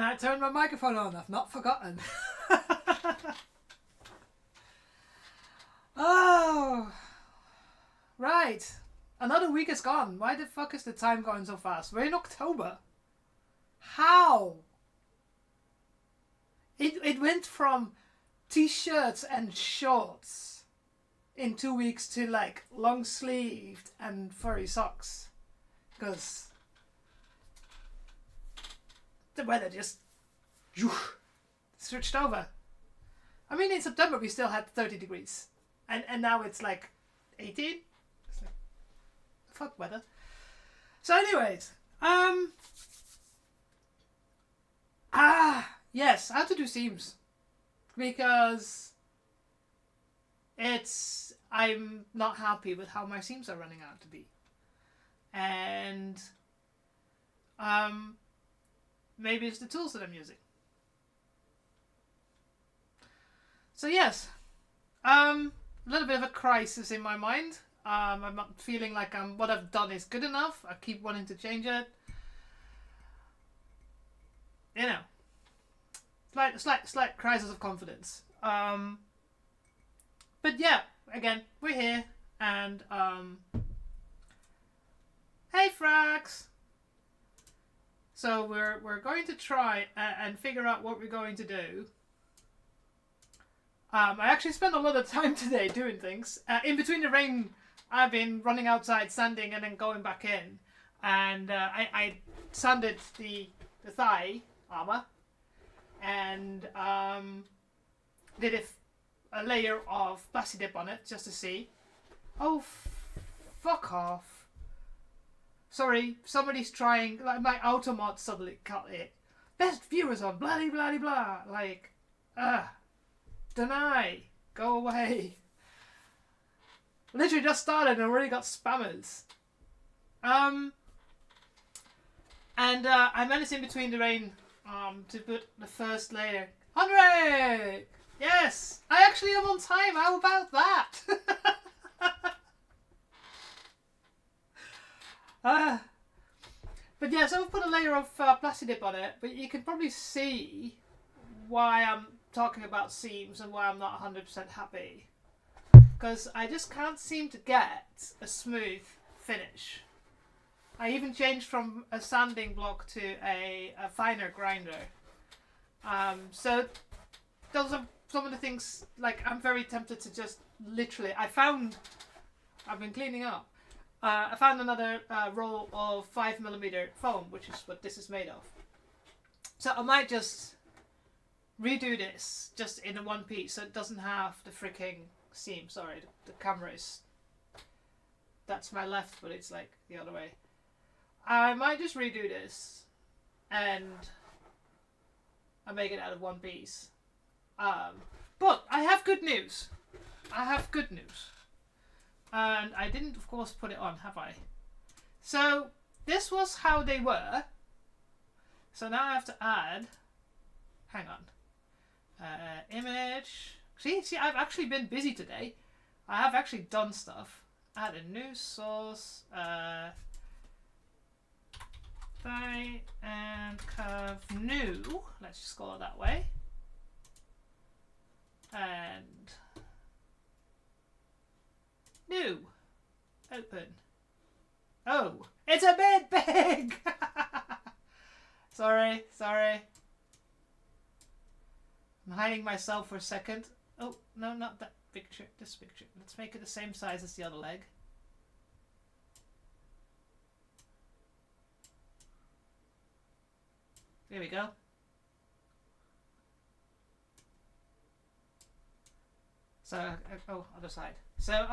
And I turned my microphone on. I've not forgotten. Oh. Right. Another week is gone. Why the fuck is the time going so fast? We're in October. How? It went from t-shirts and shorts in 2 weeks to like long sleeved and furry socks. Because the weather just switched over. I mean, in September we still had 30 degrees. And now it's like 18. It's like, fuck weather. So anyways, yes, how to do seams. Because I'm not happy with how my seams are running out to be. And maybe it's the tools that I'm using. So yes, a little bit of a crisis in my mind. I'm not feeling like what I've done is good enough. I keep wanting to change it. You know, slight crisis of confidence. But yeah, again, we're here, and hey, Frax. So we're going to try and figure out what we're going to do. I actually spent a lot of time today doing things. In between the rain, I've been running outside, sanding, and then going back in. And I sanded the thigh armour, and did a layer of plasti dip on it just to see. Oh, fuck off. Sorry, somebody's trying, like my automod suddenly cut it. Best viewers on blah blah blah. Like, deny. Go away. Literally just started and already got spammers. And I managed in between the rain to put the first layer. 100! Yes! I actually am on time. How about that? But yeah, so I've put a layer of plasti dip on it, but you can probably see why I'm talking about seams and why I'm not 100% happy. Because I just can't seem to get a smooth finish. I even changed from a sanding block to a finer grinder. So those are some of the things, like I'm very tempted to just literally, I've been cleaning up. I found another roll of 5mm foam, which is what this is made of. So I might just redo this just in a one piece so it doesn't have the freaking seam. Sorry, the camera is, that's my left, but it's like the other way. I might just redo this and I make it out of one piece. But I have good news. And I didn't, of course, put it on, have I? So this was how they were. So now I have to add, hang on, image. See, I've actually been busy today. I have actually done stuff. Add a new source, thigh and curve new. Let's just call it that way. And new. Open. Oh, it's a bit big! Sorry. I'm hiding myself for a second. Oh, no, not that picture. This picture. Let's make it the same size as the other leg. There we go. So, oh, other side. So,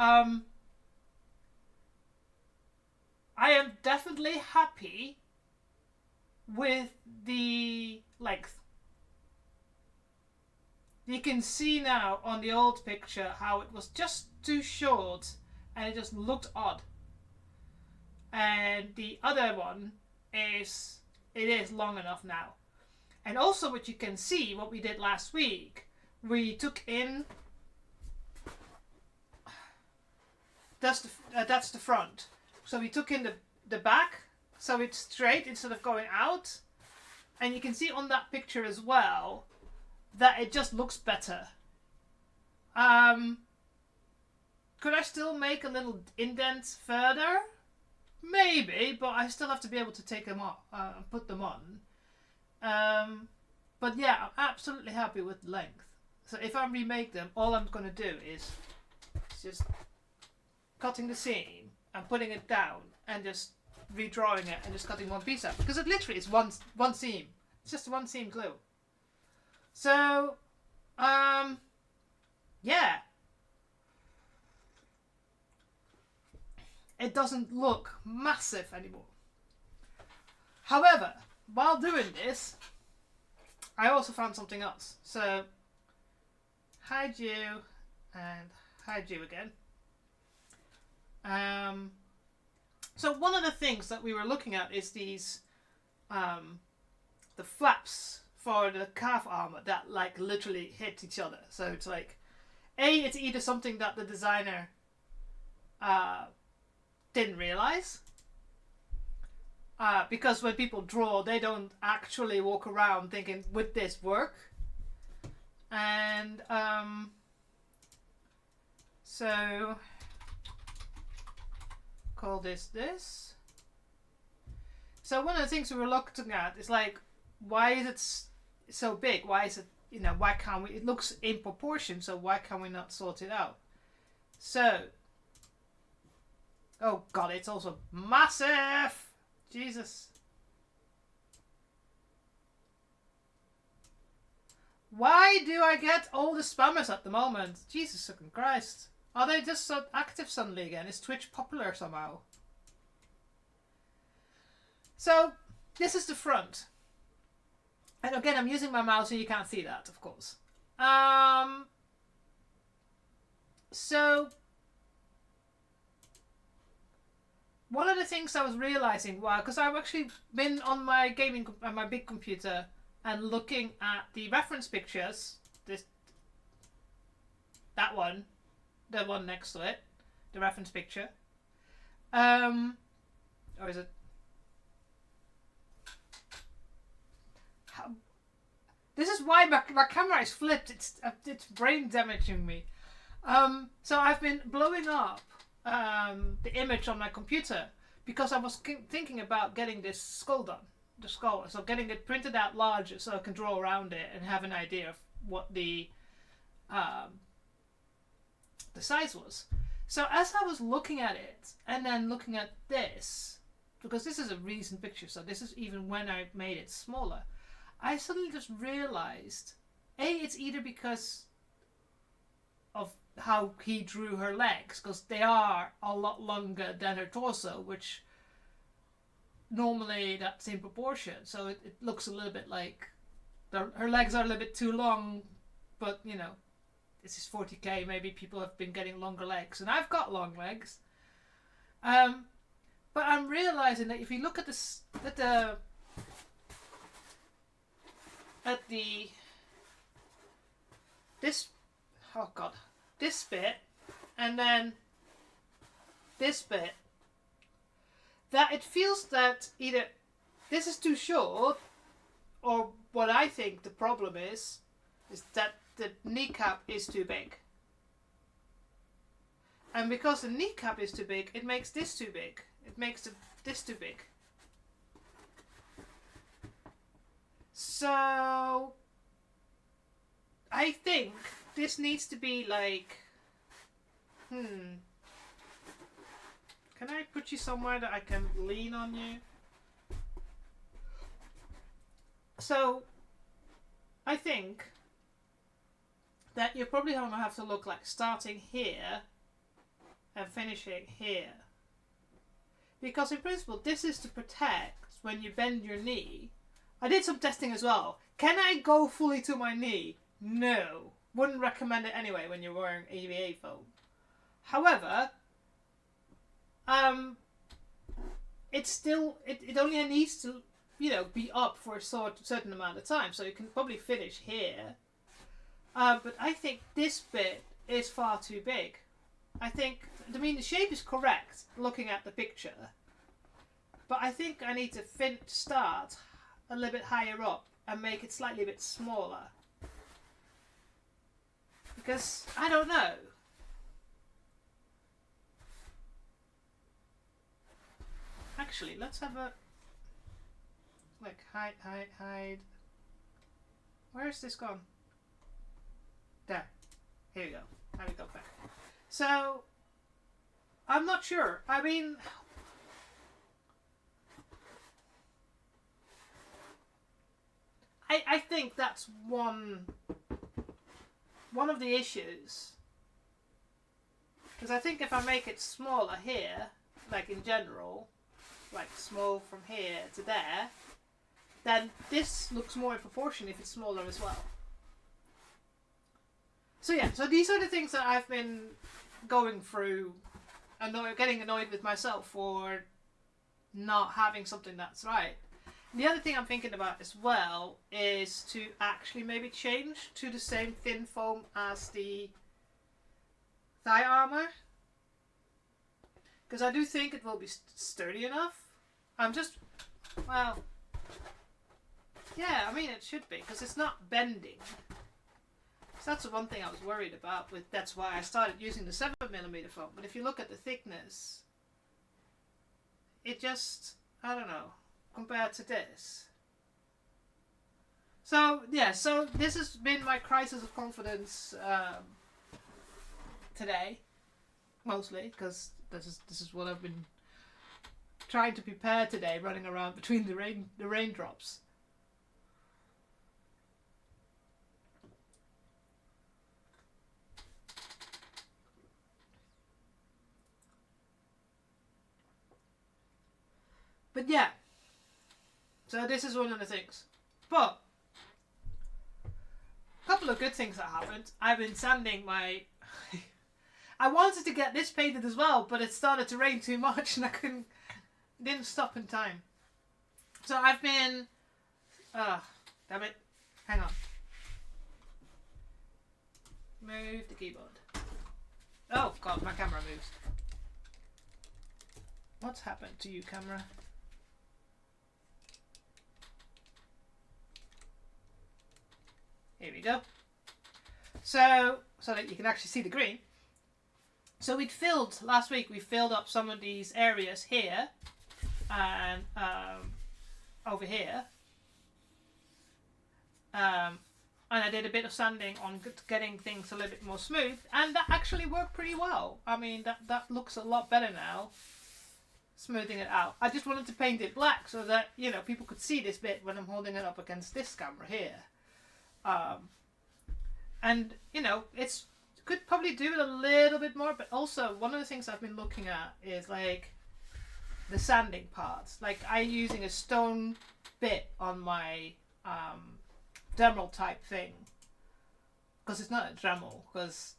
I am definitely happy with the length. You can see now on the old picture how it was just too short and it just looked odd. And the other one is, it is long enough now. And also what you can see, what we did last week, we took in, that's the front. So we took in the back, so it's straight instead of going out. And you can see on that picture as well that it just looks better. Could I still make a little indent further? Maybe, but I still have to be able to take them off, put them on. But yeah, I'm absolutely happy with the length. So if I remake them, all I'm going to do is just cutting the seam and putting it down and just redrawing it and just cutting one piece out. Because it literally is one seam. It's just one seam glue. So, yeah. It doesn't look massive anymore. However, while doing this, I also found something else. So, hide you and hide you again. So one of the things that we were looking at is these, the flaps for the calf armor that like literally hit each other. So it's like, it's either something that the designer didn't realize, because when people draw, they don't actually walk around thinking, would this work? And so call this. So one of the things we were looking at is like, why is it so big? Why is it, why can't we, it looks in proportion, so why can we not sort it out? So, oh god, it's also massive! Jesus. Why do I get all the spammers at the moment? Jesus fucking Christ. Are they just so active suddenly again? Is Twitch popular somehow? So, this is the front. And again, I'm using my mouse so you can't see that, of course. So, one of the things I was realizing, because I've actually been on my my big computer and looking at the reference pictures, that one, the one next to it, the reference picture. Or is it? This is why my camera is flipped. It's brain damaging me. So I've been blowing up the image on my computer because I was thinking about getting this skull done. The skull, so getting it printed out larger so I can draw around it and have an idea of what the size was. So as I was looking at it and then looking at this, because this is a recent picture, so this is even when I made it smaller, I suddenly just realized, it's either because of how he drew her legs, because they are a lot longer than her torso, which normally that's in proportion, so it looks a little bit like her legs are a little bit too long, but this is 40k, maybe people have been getting longer legs, and I've got long legs. But I'm realizing that if you look at this, this bit, and then this bit, that it feels that either this is too short, or what I think the problem is that the kneecap is too big. And because the kneecap is too big, it makes this too big. It makes this too big. So I think this needs to be like, can I put you somewhere that I can lean on you? So I think that you're probably going to have to look like starting here and finishing here. Because in principle, this is to protect when you bend your knee. I did some testing as well. Can I go fully to my knee? No. Wouldn't recommend it anyway when you're wearing EVA foam. However, it's still, it only needs to, be up for a certain amount of time. So you can probably finish here. But I think this bit is far too big. The shape is correct looking at the picture. But I think I need to start a little bit higher up and make it slightly a bit smaller. Because, I don't know. Actually, let's have a... Like, hide. Where is this gone? There. Here we go. Now we go back. So, I'm not sure. I mean... I think that's one of the issues. Because I think if I make it smaller here, like in general, like small from here to there, then this looks more in proportion if it's smaller as well. So yeah, so these are the things that I've been going through and getting annoyed with myself for not having something that's right. The other thing I'm thinking about as well is to actually maybe change to the same thin foam as the thigh armour. Because I do think it will be sturdy enough. I'm just, well, yeah, I mean it should be, because it's not bending. So that's the one thing I was worried about. That's why I started using the 7mm foam. But if you look at the thickness, it just, I don't know, compared to this. So yeah, so this has been my crisis of confidence today, mostly because this is what I've been trying to prepare today, running around between the raindrops. But yeah, so this is one of the things. But a couple of good things that happened. I've been sanding my... I wanted to get this painted as well, but it started to rain too much and I didn't stop in time. So I've been... damn it. Hang on. Move the keyboard. Oh god, my camera moves. What's happened to you, camera? Here we go. So that you can actually see the green. So last week we filled up some of these areas here and over here. And I did a bit of sanding on getting things a little bit more smooth, and that actually worked pretty well. I mean, that looks a lot better now, smoothing it out. I just wanted to paint it black so that, you know, people could see this bit when I'm holding it up against this camera here. And, you know, could probably do it a little bit more, but also one of the things I've been looking at is like the sanding parts. Like I'm using a stone bit on my Dremel type thing, because it's not a Dremel, because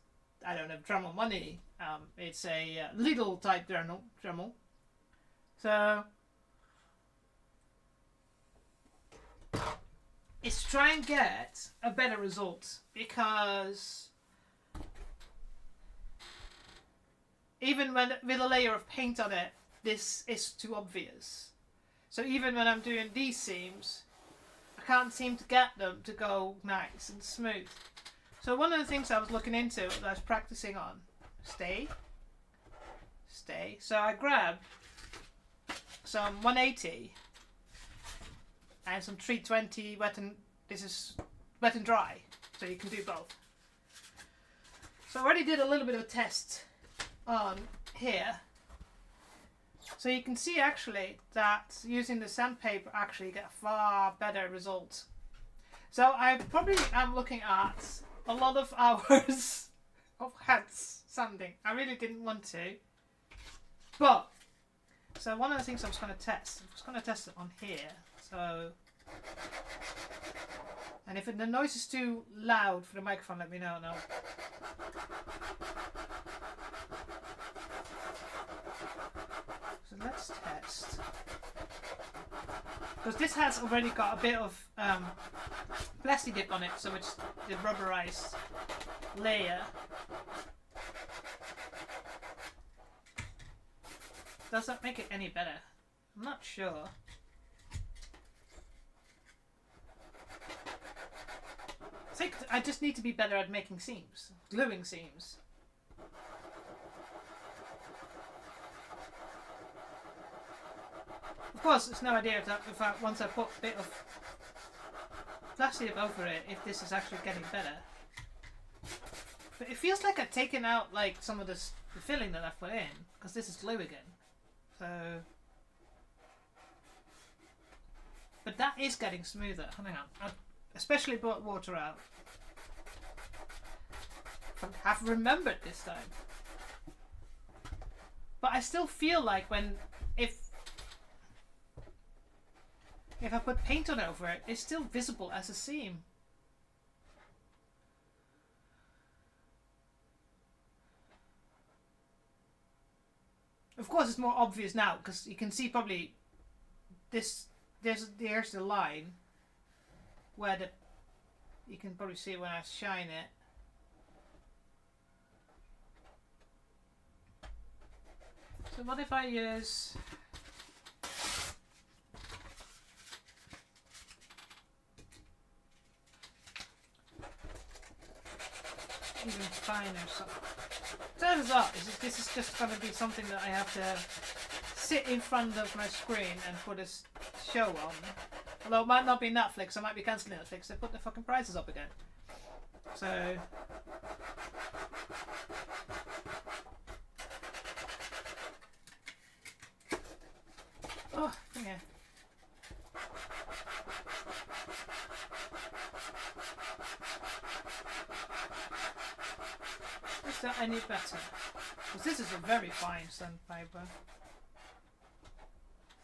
I don't have Dremel money. It's a Lidl type Dremel. So it's to try and get a better result, because even with a layer of paint on it, this is too obvious. So even when I'm doing these seams, I can't seem to get them to go nice and smooth. So one of the things I was looking into, that I was practicing on, stay. So I grabbed some 180 and some 320 this is wet and dry, so you can do both. So I already did a little bit of a test on here, so you can see actually that using the sandpaper actually get a far better result. So I probably am looking at a lot of hours of hands sanding. I really didn't want to, but so one of the things I'm just going to test it on here. So, and if the noise is too loud for the microphone, let me know. No. So let's test, because this has already got a bit of plastic dip on it, so it's the rubberized layer. Does that make it any better? I'm not sure. I just need to be better at making seams, gluing seams. Of course, it's no idea if once I put a bit of plastic over it, if this is actually getting better. But it feels like I've taken out like some of the filling that I've put in, because this is glue again. So, but that is getting smoother. Hang on, I've especially brought water out. I have remembered this time. But I still feel like if I put paint on over it, it's still visible as a seam. Of course, it's more obvious now because you can see probably there's the line where you can probably see when I shine it. So what if I use even finer stuff? Turns out this is just going to be something that I have to sit in front of my screen and put a show on. Although it might not be Netflix, I might be cancelling Netflix. They put the fucking prices up again. So oh, yeah. Is that any better? Because this is a very fine sandpaper.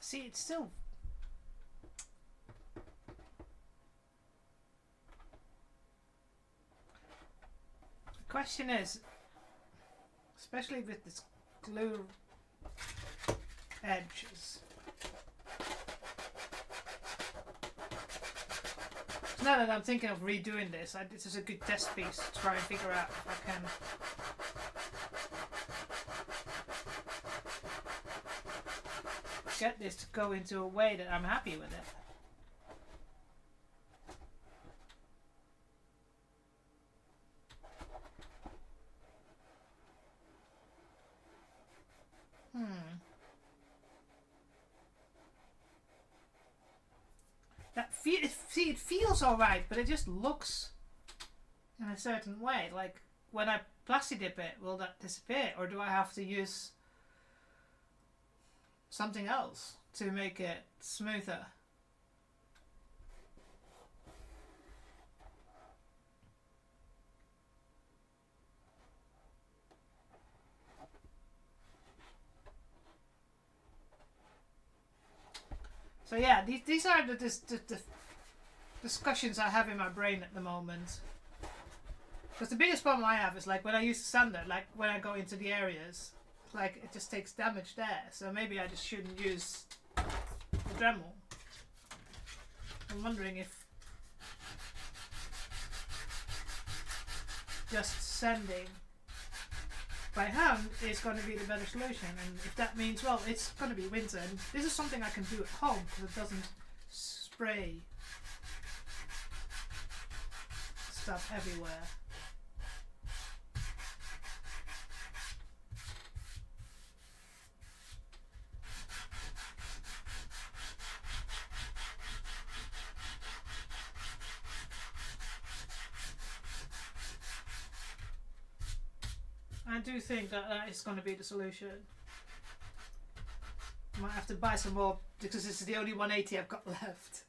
See, it's still... The question is, especially with this glue edges, so now that I'm thinking of redoing this, this is a good test piece to try and figure out if I can get this to go into a way that I'm happy with it. It feels alright, but it just looks in a certain way. Like when I plasti dip it, will that disappear, or do I have to use something else to make it smoother? So yeah, these are the discussions I have in my brain at the moment. Because the biggest problem I have is like when I use the sander, like when I go into the areas, like it just takes damage there. So maybe I just shouldn't use the Dremel. I'm wondering if just sanding by hand is going to be the better solution, and if that means, well, it's going to be winter and this is something I can do at home because it doesn't spray stuff everywhere. I do think that is going to be the solution. I might have to buy some more because this is the only 180 I've got left.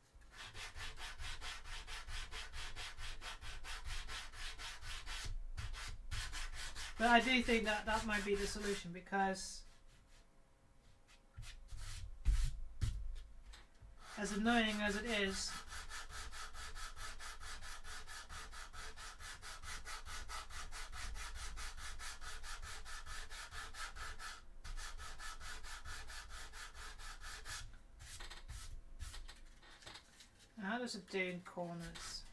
But I do think that that might be the solution because as annoying as it is, how does it do in corners?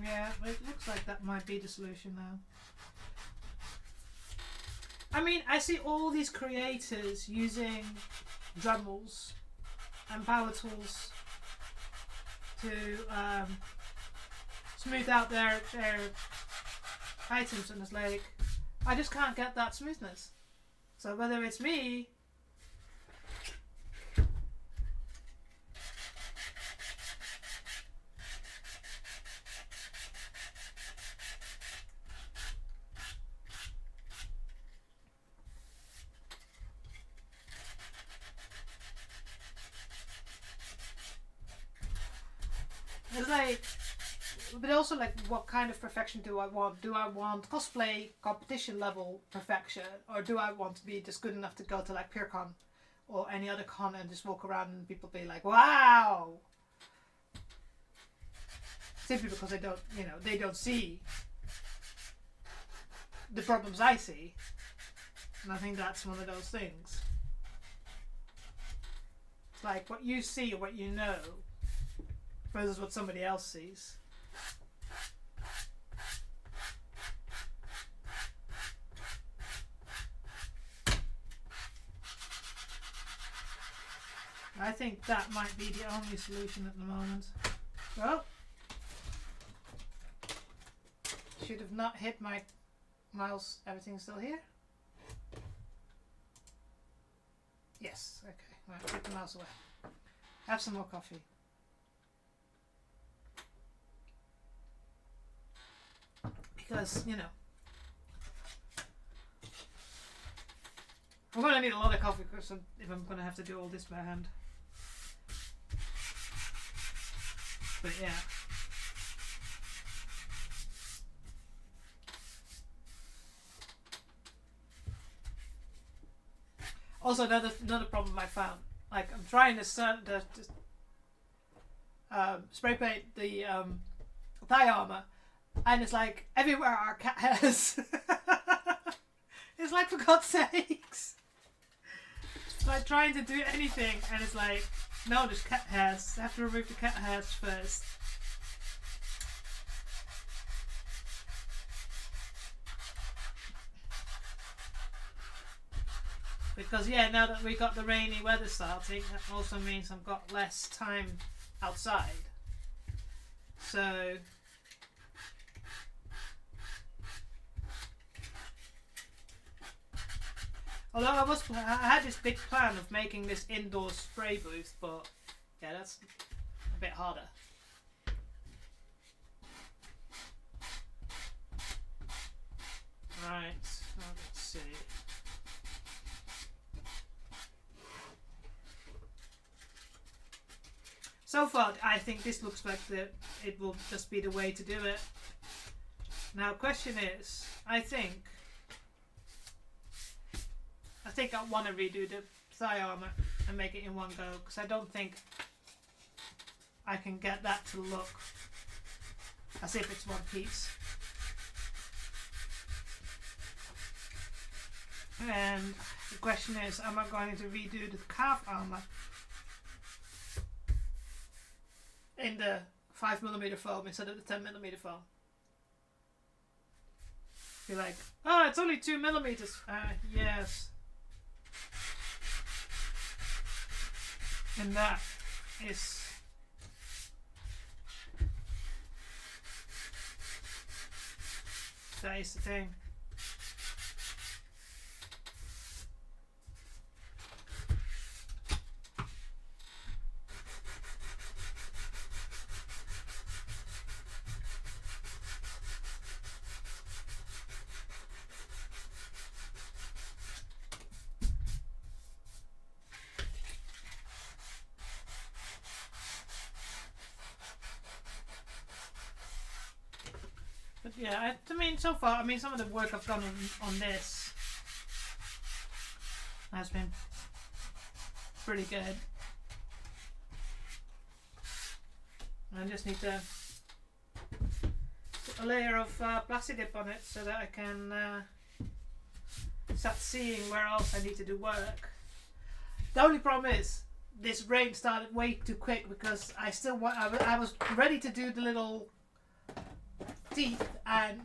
Yeah, it looks like that might be the solution now. I mean, I see all these creators using Dremels and power tools to smooth out their items, and it's like I just can't get that smoothness. So whether it's me, it's like, but also like, what kind of perfection do I want? Do I want cosplay competition level perfection, or do I want to be just good enough to go to like PeerCon or any other con and just walk around and people be like, wow? Simply because they don't see the problems I see. And I think that's one of those things. It's like what you see or what you know versus what somebody else sees. I think that might be the only solution at the moment. Well, should have not hit my mouse. Everything's still here? Yes, okay. Right, put the mouse away. Have some more coffee. Because, I'm going to need a lot of coffee if I'm going to have to do all this by hand. But yeah. Also, another problem I found. Like, I'm trying to spray paint the thigh armor, and it's like everywhere our cat has. It's like, for God's sakes. It's like trying to do anything, and it's like, no, there's cat hairs. I have to remove the cat hairs first. Because yeah, now that we got the rainy weather starting, that also means I've got less time outside. So although I had this big plan of making this indoor spray booth, but yeah, that's a bit harder. Right, let's see. So far, I think this looks like it will just be the way to do it. Now, question is, I think I want to redo the thigh armor and make it in one go, because I don't think I can get that to look as if it's one piece. And the question is, am I going to redo the calf armor in the 5mm foam instead of the 10mm foam? Be like, oh, it's only 2mm. Yes. And that is the thing. But yeah, I mean, so far, some of the work I've done on this has been pretty good. I just need to put a layer of plastic dip on it so that I can start seeing where else I need to do work. The only problem is this rain started way too quick, because I was ready to do the little teeth, and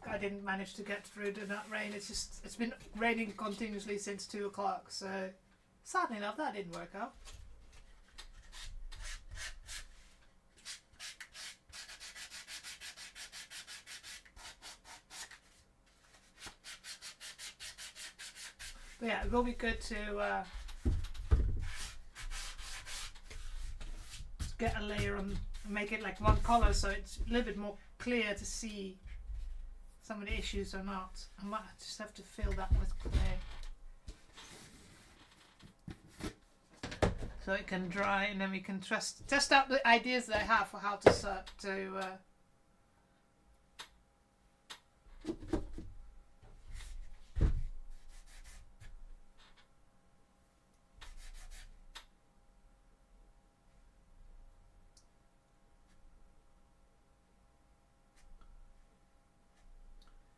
I didn't manage to get through to that rain. It's been raining continuously since 2 o'clock, so sadly enough that didn't work out. But yeah, it will be good to get a layer on and make it like one color, so it's a little bit more clear to see some of the issues or not. I might just have to fill that with clay so it can dry, and then we can test out the ideas that I have for how to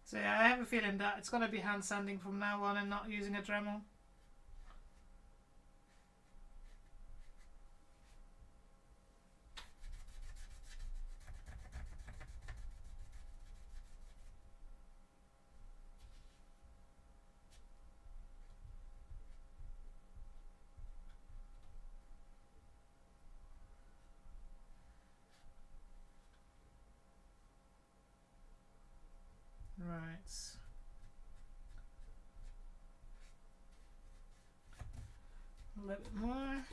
So yeah, I have a feeling that it's going to be hand sanding from now on and not using a Dremel. Right. A little bit more.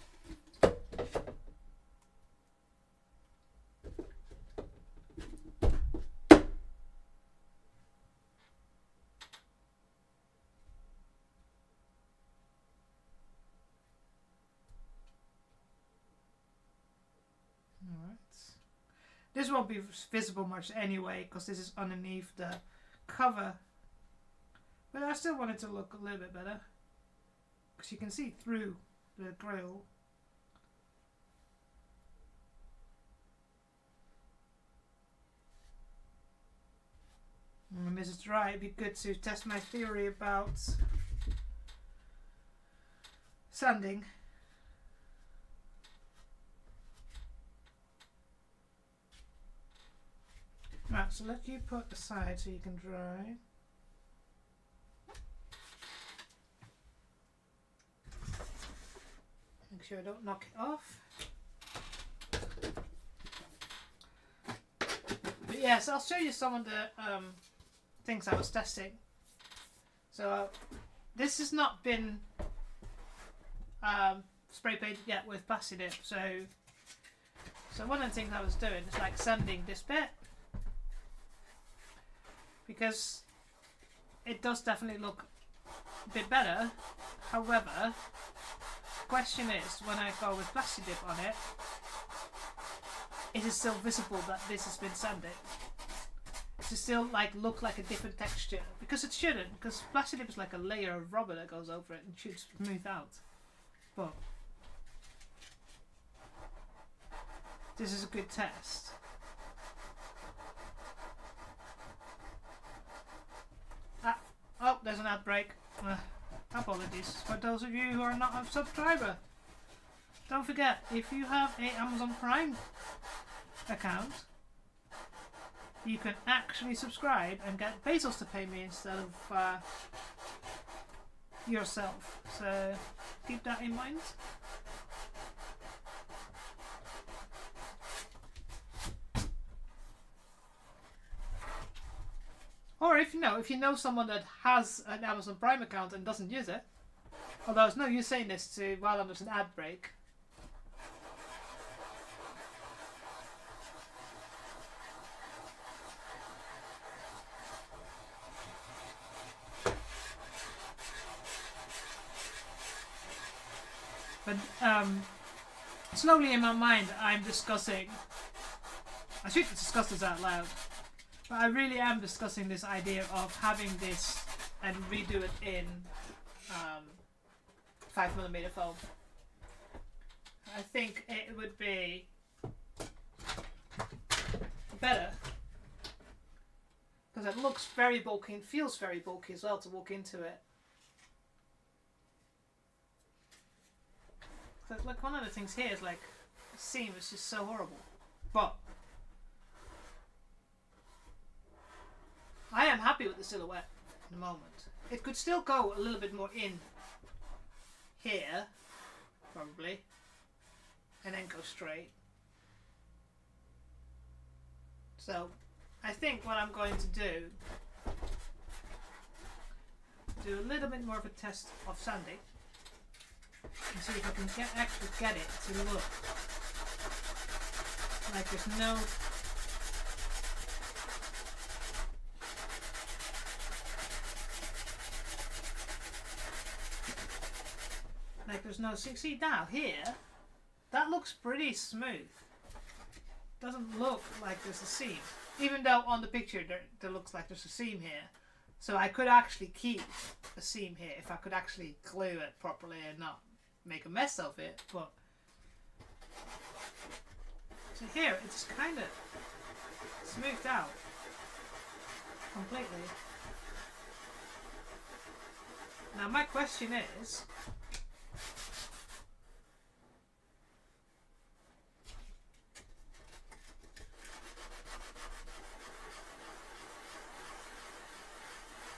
Alright. This won't be visible much anyway because this is underneath the cover. But I still want it to look a little bit better because you can see through the grill. When this is dry, it'd be good to test my theory about sanding. Right, so let you put aside so you can dry. Make sure I don't knock it off. But yes, I'll show you some of the things I was testing. So this has not been spray painted yet with plastic dip. So one of the things I was doing is like sanding this bit, because it does definitely look a bit better. However, the question is, when I go with plastic dip on it, is it still visible that this has been sanded? Does it still like look like a different texture? Because it shouldn't, because plastic dip is like a layer of rubber that goes over it and should smooth out. But this is a good test. Oh, there's an ad break. Apologies for those of you who are not a subscriber. Don't forget, if you have an Amazon Prime account, you can actually subscribe and get Bezos to pay me instead of yourself. So keep that in mind. Or if you know someone that has an Amazon Prime account and doesn't use it, although it's no use saying this while there's an ad break. But slowly in my mind I'm discussing, I should discuss this out loud, but I really am discussing this idea of having this and redo it in 5mm foam. I think it would be better because it looks very bulky and feels very bulky as well to walk into it. So like one of the things here is like the seam is just so horrible, but I am happy with the silhouette at the moment. It could still go a little bit more in here, probably, and then go straight. So I think what I'm going to do do a little bit more of a test of sanding and see if I can actually get it to look like there's no see now here that looks pretty smooth. Doesn't look like there's a seam, even though on the picture there looks like there's a seam here. So I could actually keep a seam here if I could actually glue it properly and not make a mess of it. But so here it's kind of smoothed out completely. Now my question is,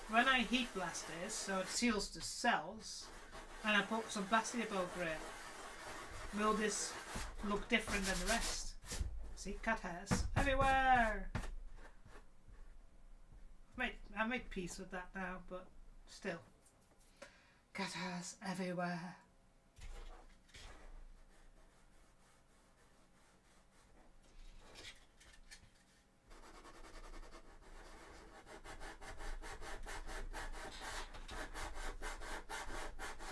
when I heat blast this so it seals the cells and I put some plastic over it, will this look different than the rest? See, cat hairs everywhere! I made peace with that now, but still. Cat hairs everywhere.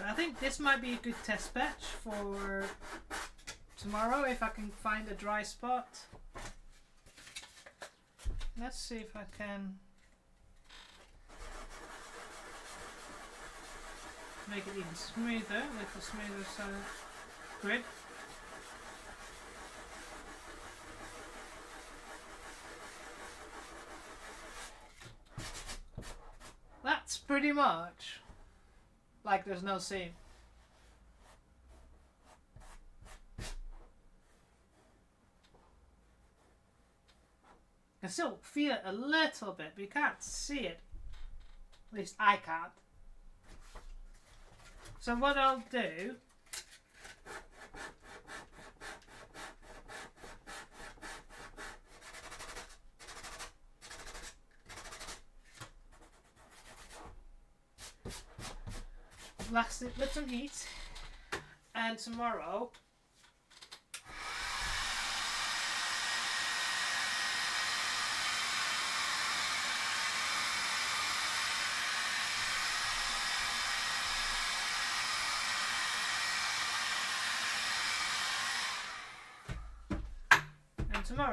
I think this might be a good test batch for tomorrow if I can find a dry spot. Let's see if I can make it even smoother with the smoother grid. That's pretty much like there's no seam. You can still feel it a little bit, but you can't see it. At least I can't. So what I'll do, blast it with some heat, and tomorrow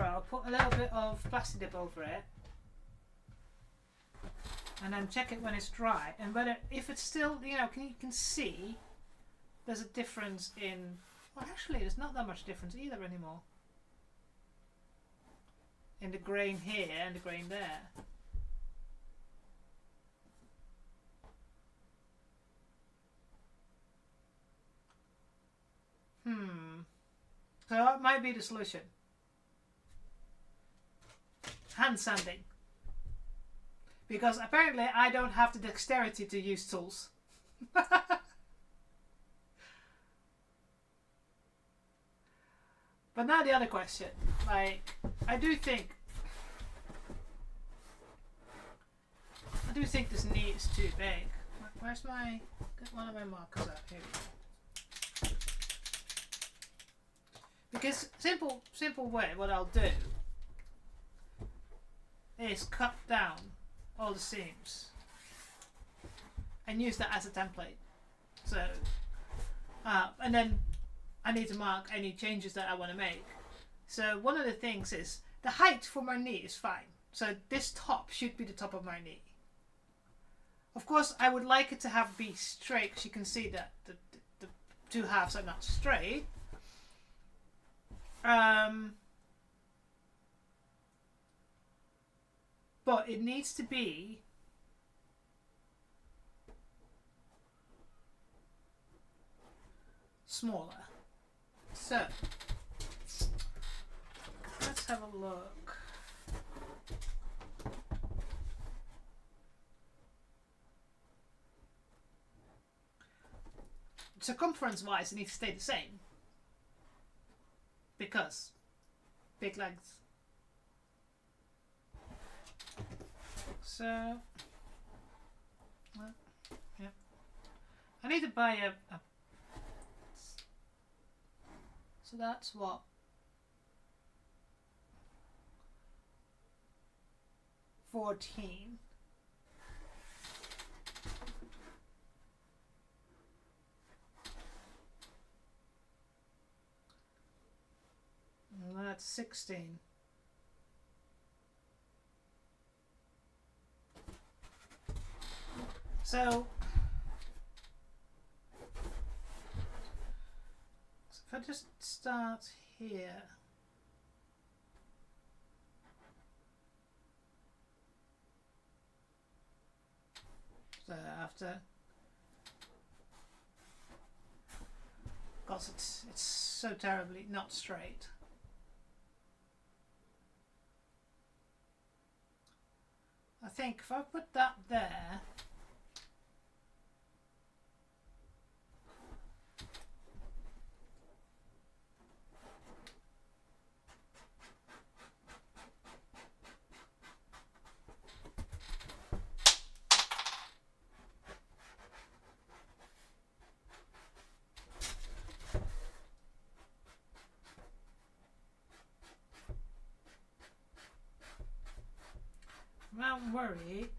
I'll put a little bit of plastic dip over it and then check it when it's dry, and whether if it's still, you can see there's a difference in, well actually there's not that much difference either anymore in the grain here and the grain there. So that might be the solution. Hand sanding. Because apparently I don't have the dexterity to use tools. But now the other question. Like, I do think this knee is too big. Where's my, get one of my markers out here. Because simple way, what I'll do is cut down all the seams and use that as a template. So, and then I need to mark any changes that I want to make. So one of the things is the height for my knee is fine. So this top should be the top of my knee. Of course, I would like it to be straight, because you can see that the two halves are not straight. But it needs to be smaller. So let's have a look. Circumference wise, it needs to stay the same because big legs. So I need to buy a so that's what? 14. And that's 16. So if I just start here. So after, because it's so terribly not straight. I think if I put that there, don't worry.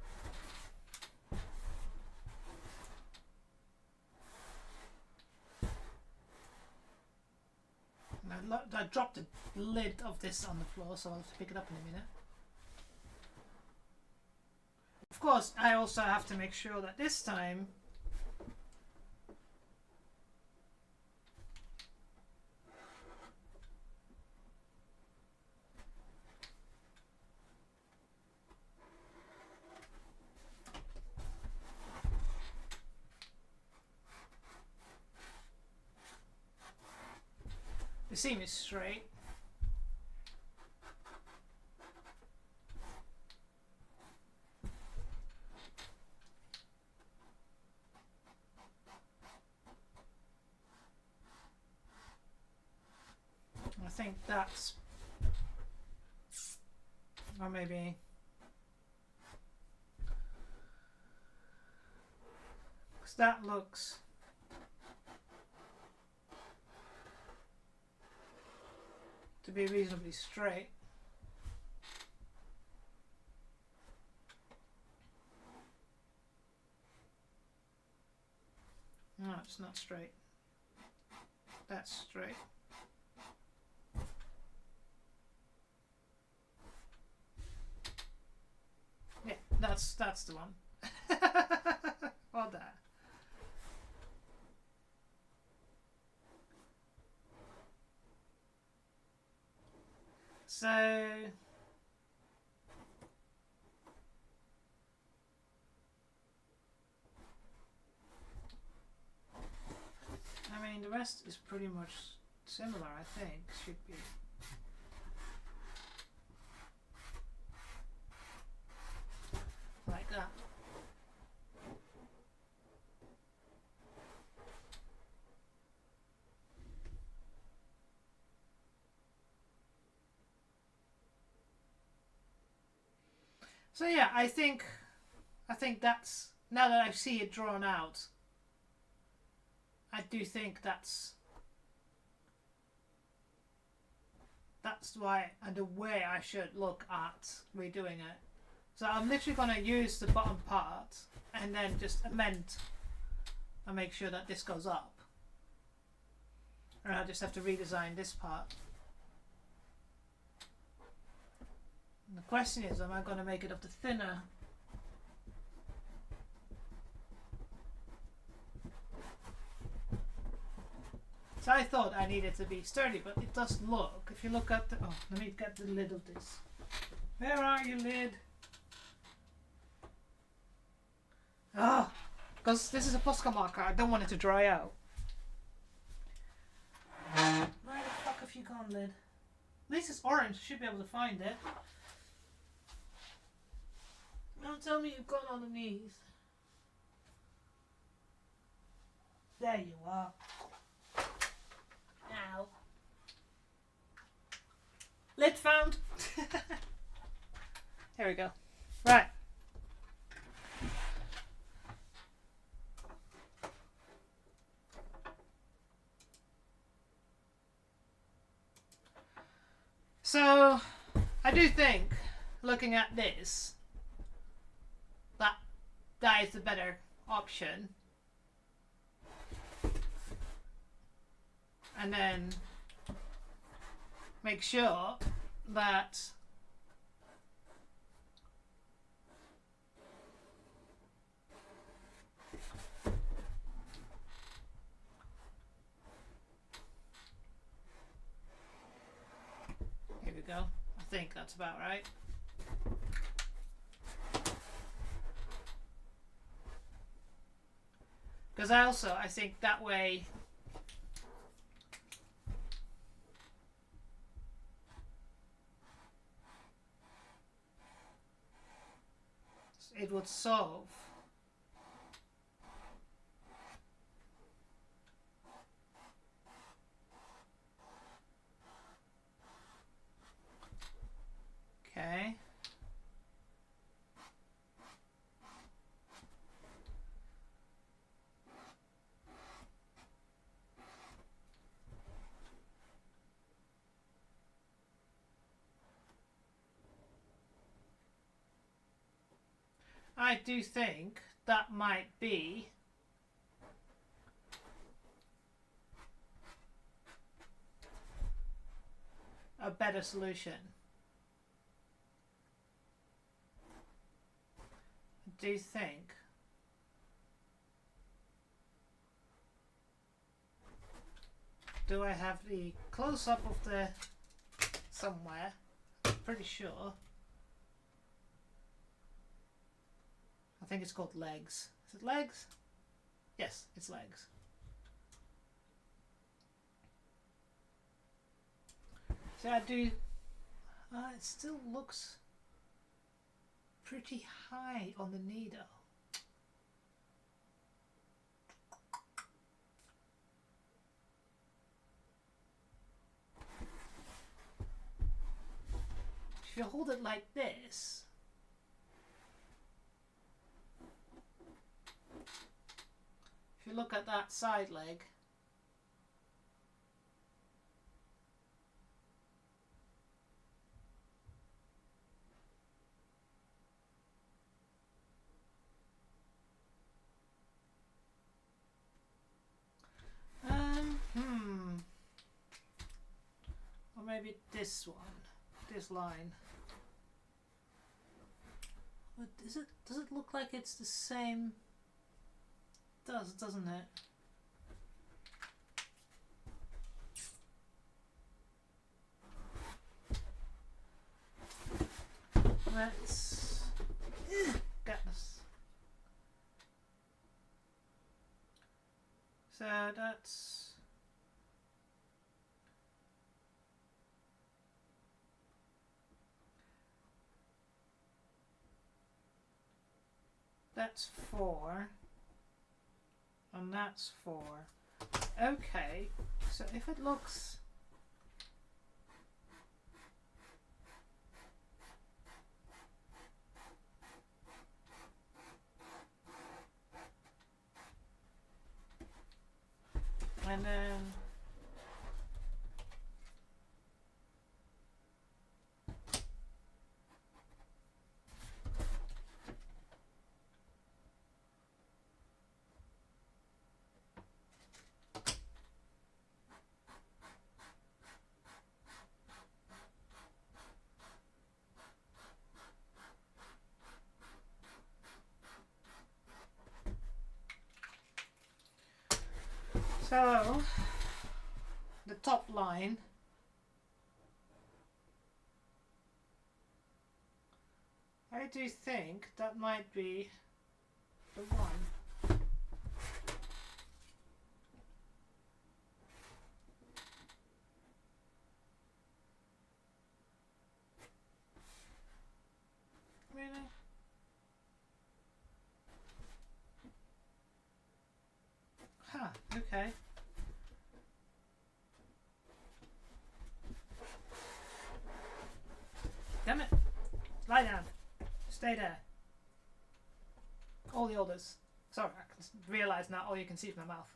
I dropped the lid of this on the floor, so I'll have to pick it up in a minute. Of course, I also have to make sure that this time the seam is straight. I think that's, or maybe because that looks to be reasonably straight. No, it's not straight. That's straight. Yeah, that's the one. Well done. So I mean the rest is pretty much similar, I think. Should be. Like that. So yeah, I think that's, now that I see it drawn out, I do think that's why and the way I should look at redoing it. So I'm literally going to use the bottom part and then just amend and make sure that this goes up. And I just have to redesign this part. And the question is, am I going to make it up to thinner? So I thought I needed to be sturdy, but it does look, if you look at the, oh, let me get the lid of this. Where are you, lid? Ah, because this is a Posca marker, I don't want it to dry out. Where the fuck have you gone, lid? At least it's orange, you should be able to find it. Don't tell me you've gone underneath. There you are. Ow. Lid found. Here we go. Right. So I do think, looking at this, that is the better option. And then make sure that here we go. I think that's about right. Because I think that way it would solve okay. I do think that might be a better solution. I do think do I have the close-up of the somewhere? I'm pretty sure. I think it's called legs. Is it legs? Yes, it's legs. So I do. It still looks pretty high on the needle. If you hold it like this, if you look at that side leg, or maybe this one, this line. But does it look like it's the same? It does, doesn't it? Let's get this. So that's 4, and that's 4. Okay, so if it looks and then so the top line, I do think that might be the one. Really? Huh, okay. Damn it. Lie down. Stay there. All the orders. Sorry, I can realise now all you can see is my mouth.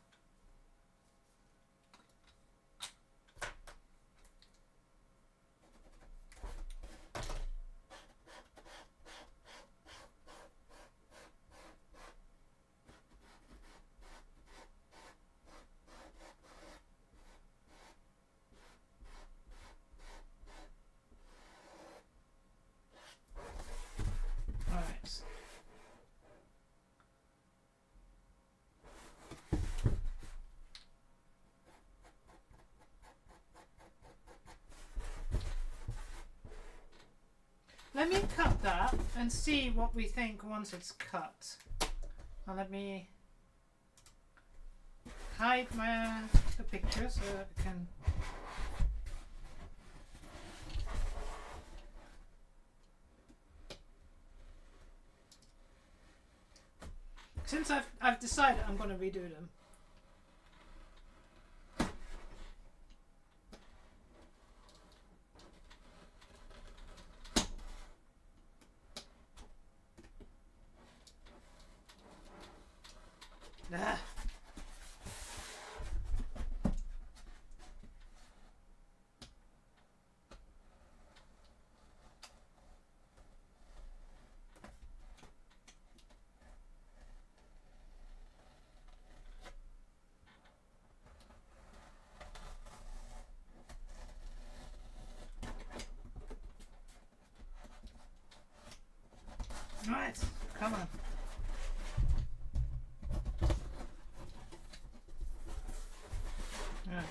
let me cut that and see what we think once it's cut. Now let me hide the picture so that I can. Since I've decided I'm going to redo them. Ah. Right, come on. Right.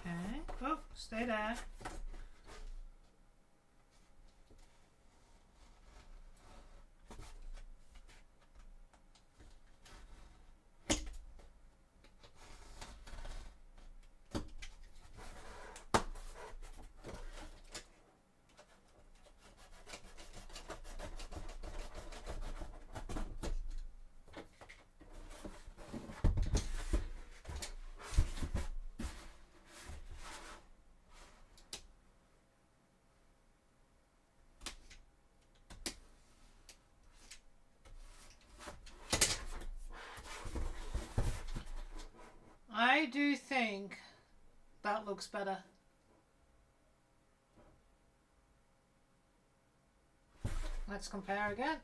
Okay. Oh, stay there. I do think that looks better. Let's compare again.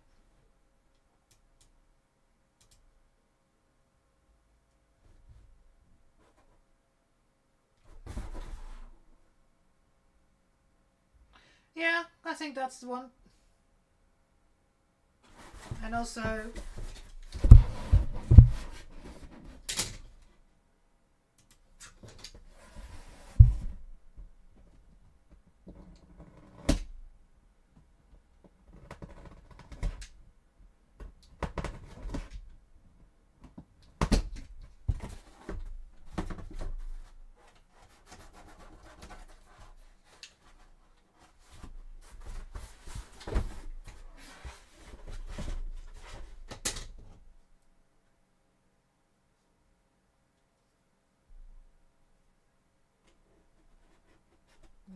Yeah, I think that's the one. And also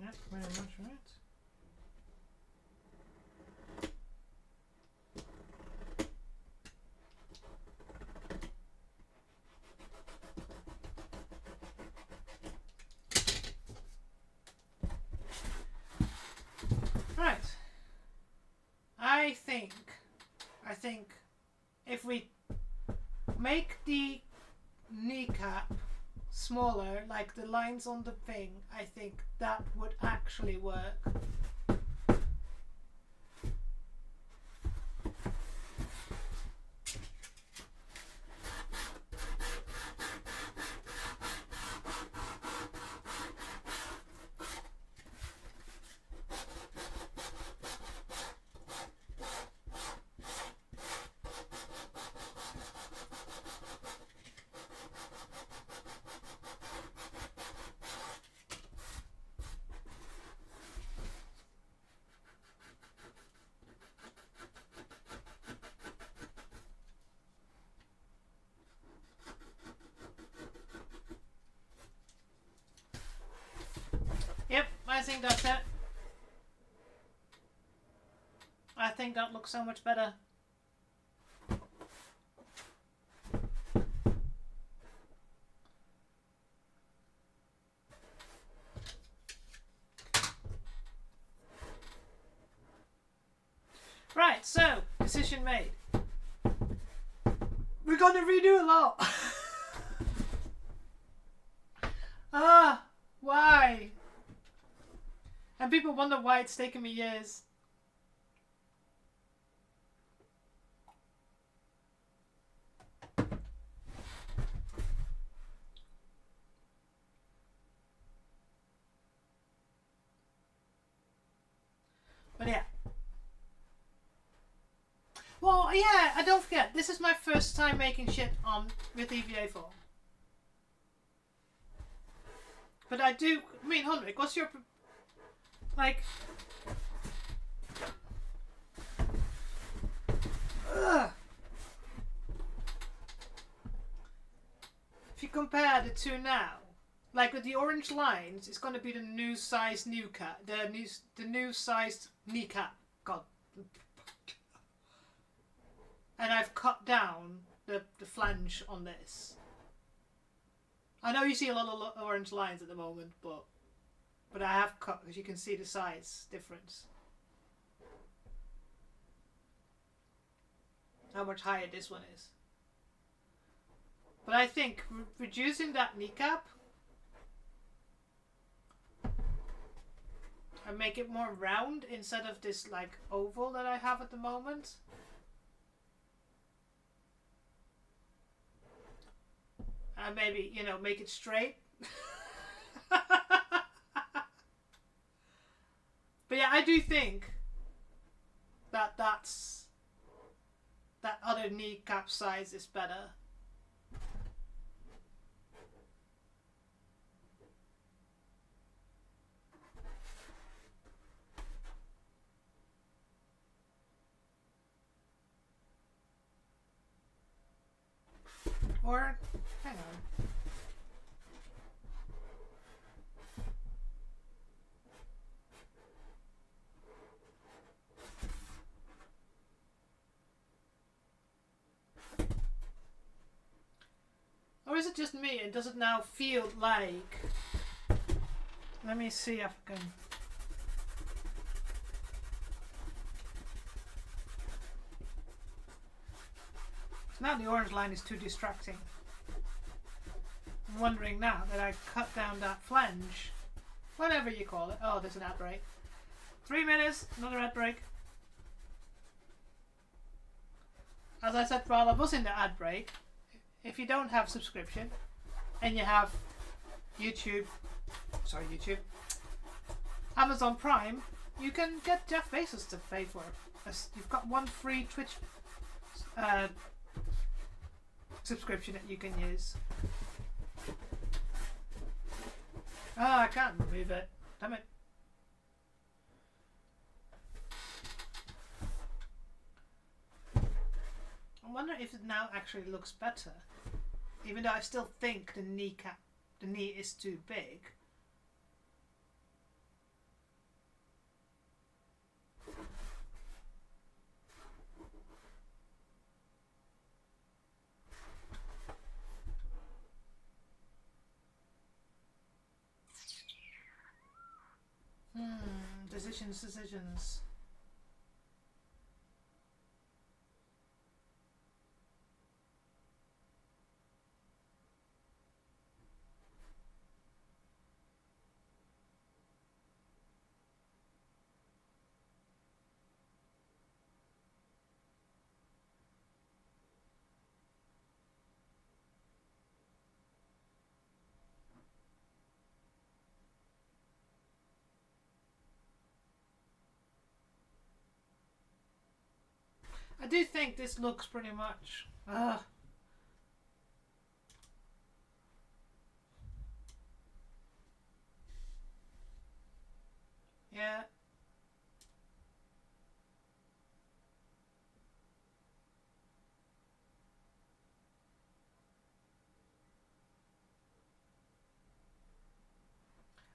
yeah, very much right. Right. I think if we make the kneecap smaller, like the lines on the thing, I think that would actually work. Yep, I think that's it. I think that looks so much better. Right, so, decision made. We're gonna redo a lot. Why? And people wonder why it's taken me years. But yeah. Well, yeah, I don't forget, this is my first time making shit with EVA form. But I mean, Henrik, what's your, like, if you compare the two now, like with the orange lines, it's going to be the new sized kneecap, the new sized kneecap. God. And I've cut down the flange on this. I know you see a lot of orange lines at the moment, but I have cut, because you can see the size difference. How much higher this one is. But I think reducing that kneecap and make it more round instead of this like oval that I have at the moment. And maybe, you know, make it straight. But yeah, I do think that that other kneecap size is better. Or, hang on. Or is it just me and does it now feel like... Let me see if I can... So now the orange line is too distracting. I'm wondering now that I cut down that flange, whatever you call it. Oh, there's an ad break. 3 minutes, another ad break. As I said while I was in the ad break, if you don't have subscription and you have Amazon Prime, you can get Jeff Bezos to pay for it. You've got one free Twitch subscription that you can use. Oh, I can't remove it. Damn it. I wonder if it now actually looks better. Even though I still think the knee is too big. Decisions. I do think this looks pretty much... Yeah.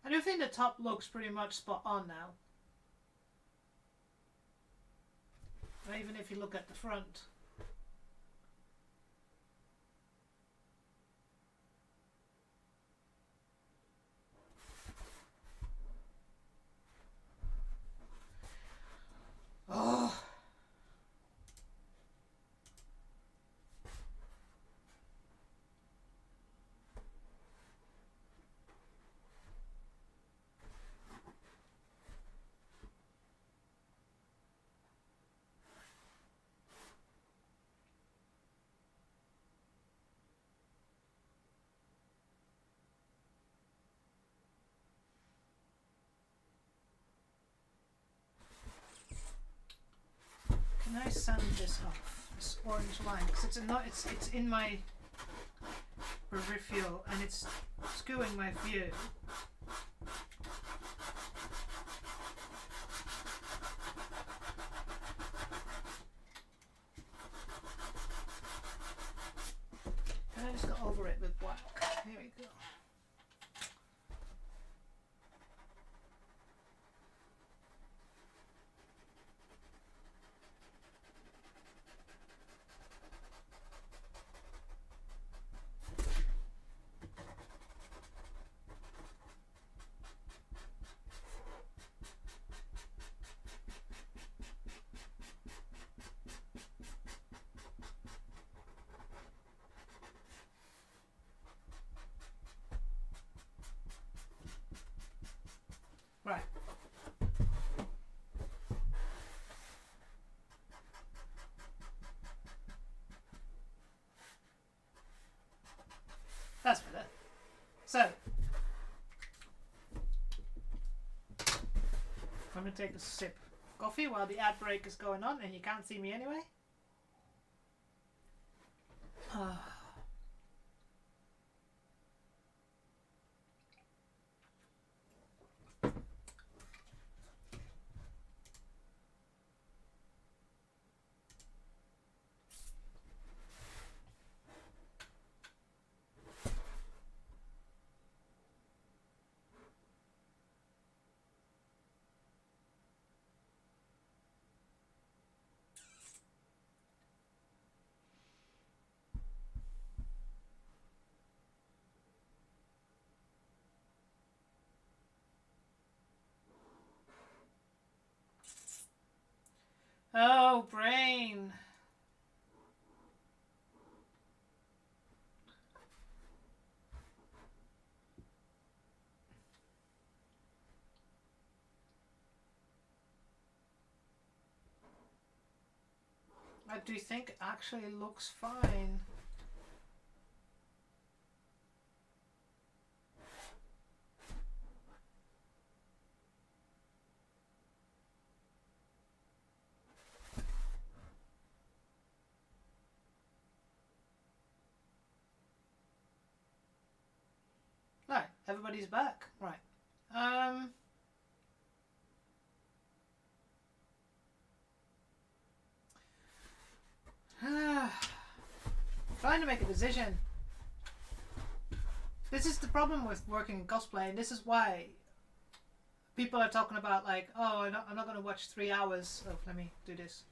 I do think the top looks pretty much spot on now. Even if you look at the front. Oh. Can I sand this off? This orange line, because it's in my peripheral and it's skewing my view. Can I just go over it with black? Here we go. Right. That's better. So, I'm going to take a sip of coffee while the ad break is going on and you can't see me anyway. Oh, brain. I do think it actually looks fine. Right, everybody's back. Right. Trying to make a decision. This is the problem with working in cosplay, and this is why people are talking about like, oh, I'm not going to watch 3 hours. Oh, let me do this.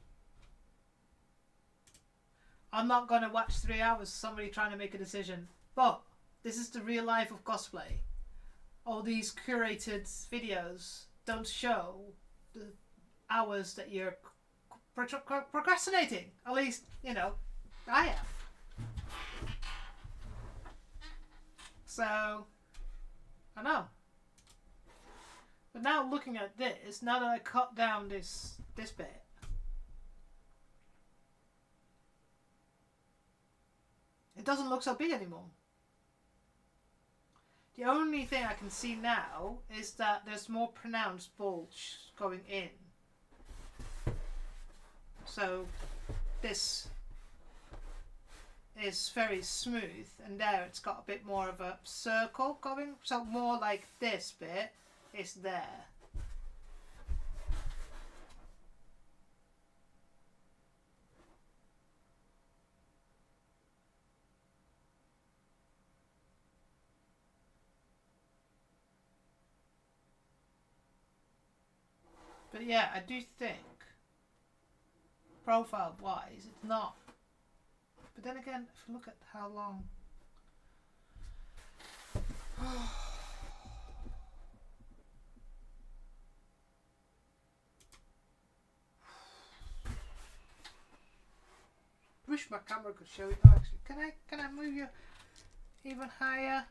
I'm not going to watch 3 hours of somebody trying to make a decision. But this is the real life of cosplay. All these curated videos don't show the hours that you're procrastinating. At least, you know, I am. So, I know. But now looking at this, now that I cut down this bit, it doesn't look so big anymore. The only thing I can see now is that there's more pronounced bulge going in. So this is very smooth, and there it's got a bit more of a circle going, so more like this bit is there. But yeah, I do think profile wise it's not. But then again, if you look at how long wish my camera could show you. Oh, actually, can I move you even higher?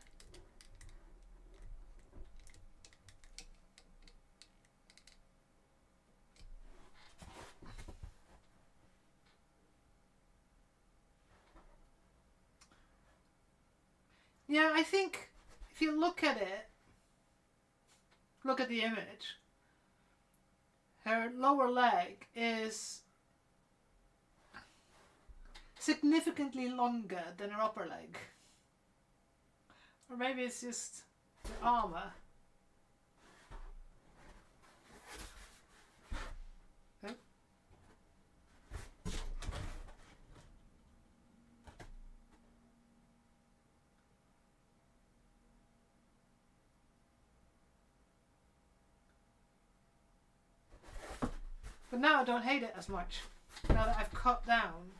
Yeah, I think if you look at it, look at the image, her lower leg is significantly longer than her upper leg. Or maybe it's just the armour. Oh. But now I don't hate it as much. Now that I've cut down.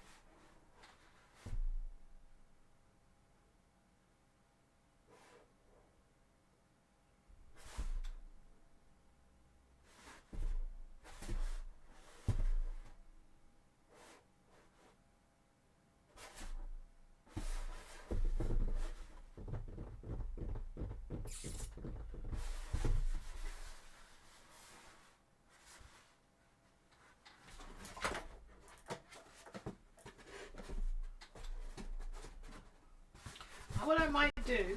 What I might do,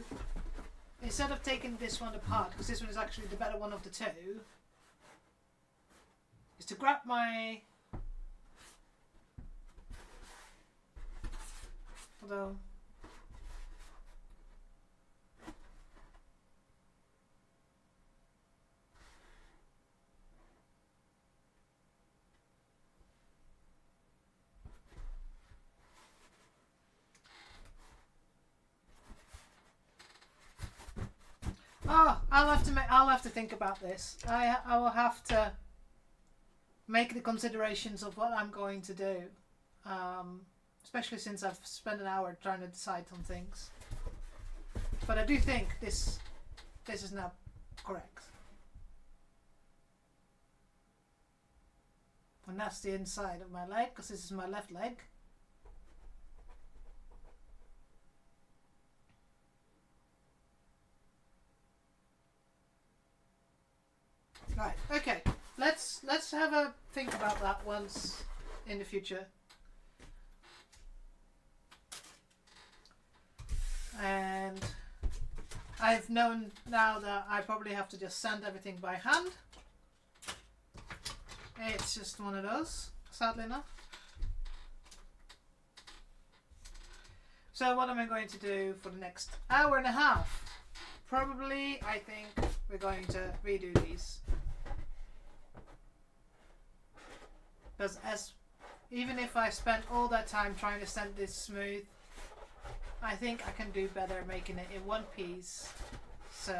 instead of taking this one apart, because this one is actually the better one of the two, is to grab my... Although... Oh, I'll have to think about this. I will have to make the considerations of what I'm going to do, especially since I've spent an hour trying to decide on things. But I do think this is now correct, and that's the inside of my leg, because this is my left leg. Right, okay. Let's have a think about that once in the future. And I've known now that I probably have to just sand everything by hand. It's just one of those, sadly enough. So what am I going to do for the next hour and a half? Probably, I think we're going to redo these. Because even if I spent all that time trying to sand this smooth, I think I can do better making it in one piece, so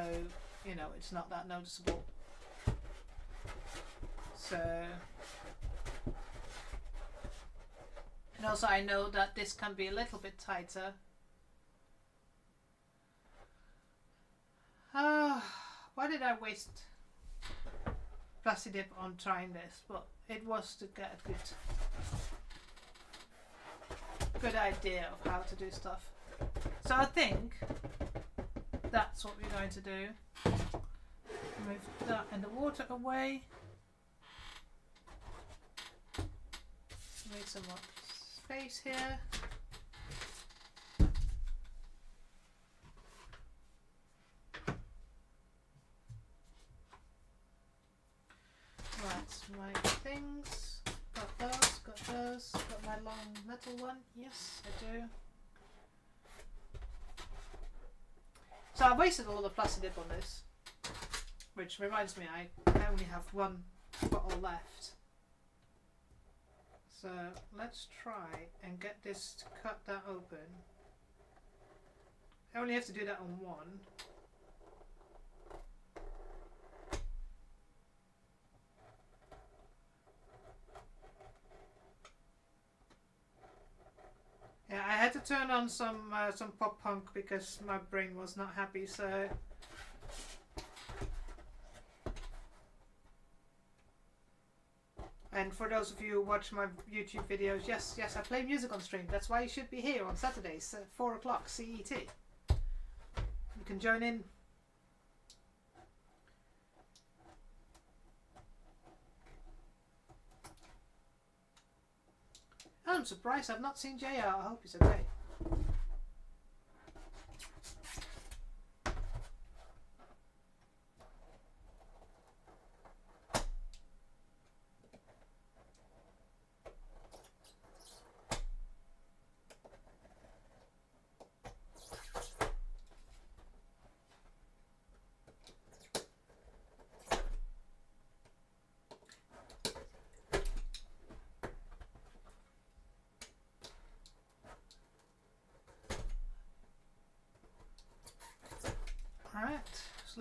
you know it's not that noticeable. So, and also I know that this can be a little bit tighter. Why did I waste Plasti Dip on trying this? Well, it was to get a good idea of how to do stuff. So I think that's what we're going to do. Move that and the water away. Make some more space here. Right, my things. Got those. Got my long metal one. Yes, I do. So I wasted a lot of Plasti Dip on this, which reminds me I only have one bottle left. So let's try and get this to cut that open. I only have to do that on one. Yeah, I had to turn on some pop punk because my brain was not happy. So and for those of you who watch my YouTube videos, yes, I play music on stream. That's why you should be here on Saturdays at 4 o'clock CET. You can join in. I'm surprised I've not seen JR. I hope he's okay.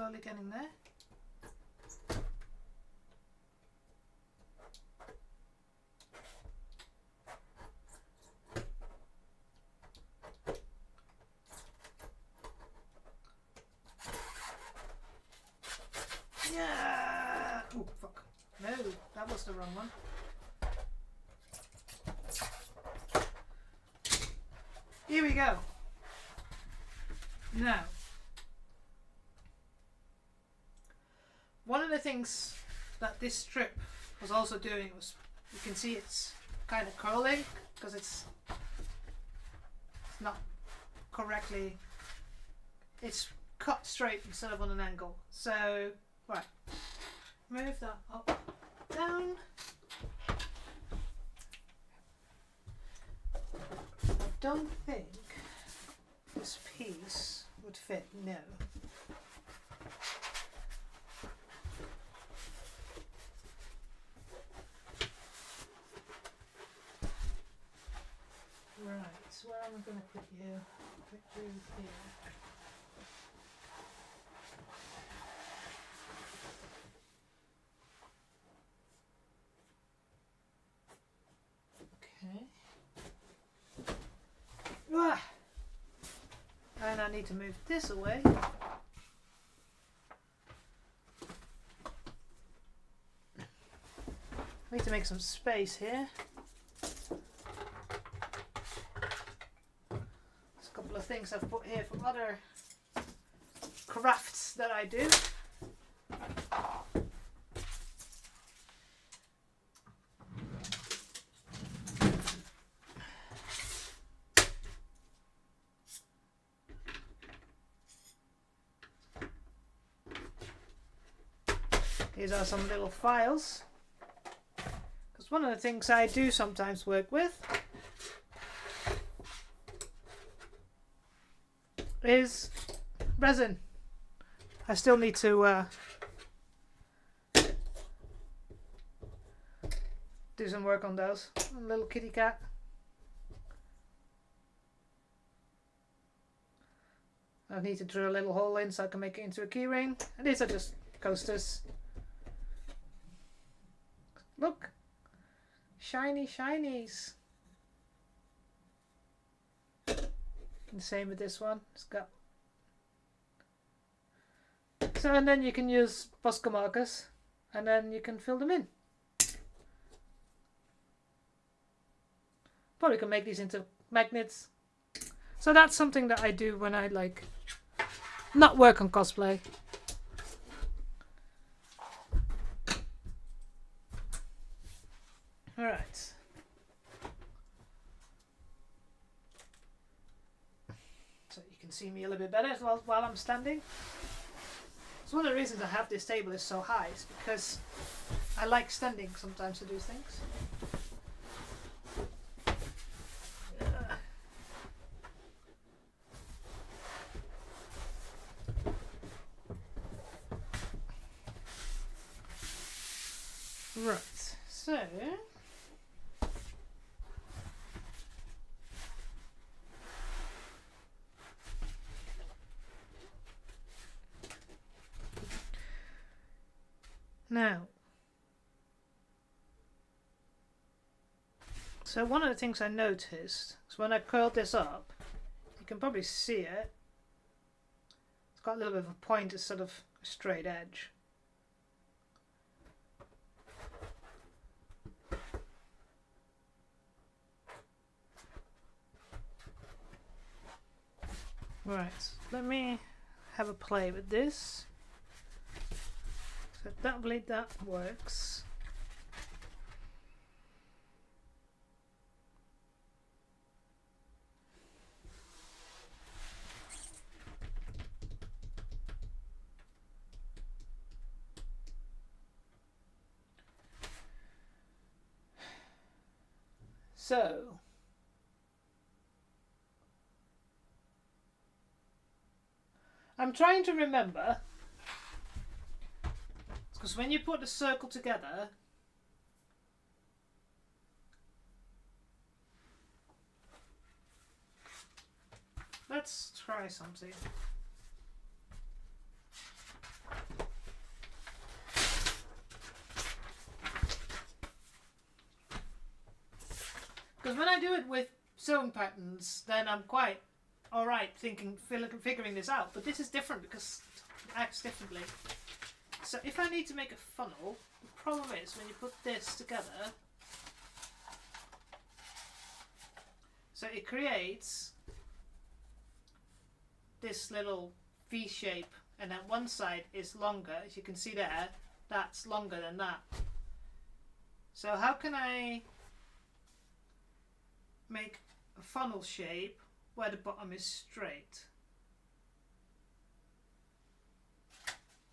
slowly getting there. Yeah! Oh, fuck. No, that was the wrong one. Here we go. Now, one of the things that this strip was also doing was, you can see it's kind of curling because it's not correctly, it's cut straight instead of on an angle. So, right, move that up, down. I don't think this piece would fit, no. Right, so where am I going to put you? Put you here. Okay. Ah! And I need to move this away. I need to make some space here. There's a couple of things I've put here from other crafts that I do. These are some little files. Because one of the things I do sometimes work with is resin. I still need to do some work on those. A little kitty cat. I need to drill a little hole in so I can make it into a key ring. And these are just coasters. Look! Shiny shinies! And same with this one. It's got... So, and then you can use Bosco markers and then you can fill them in. Probably can make these into magnets. So that's something that I do when I like not work on cosplay. Alright. So you can see me a little bit better while I'm standing. So one of the reasons I have this table is so high is because I like standing sometimes to do things. Right, so now, so one of the things I noticed is when I curled this up, you can probably see it, it's got a little bit of a point, it's sort of a straight edge. Right, let me have a play with this. So that blade, that works. So I'm trying to remember, because when you put the circle together, let's try something. Because when I do it with sewing patterns, then I'm quite alright figuring this out. But this is different because it acts differently. So if I need to make a funnel, the problem is when you put this together, so it creates this little V shape, and then one side is longer, as you can see there, that's longer than that. So how can I make a funnel shape where the bottom is straight?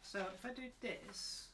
So if I do this,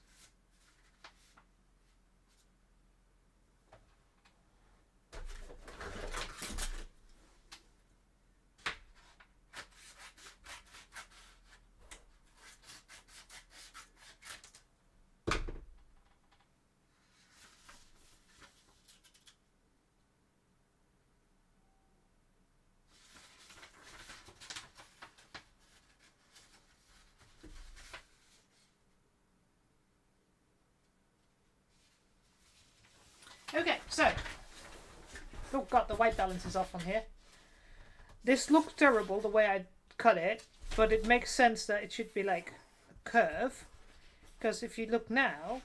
okay, so, oh god, the white balance is off on here. This looks terrible the way I cut it, but it makes sense that it should be like a curve, because if you look now,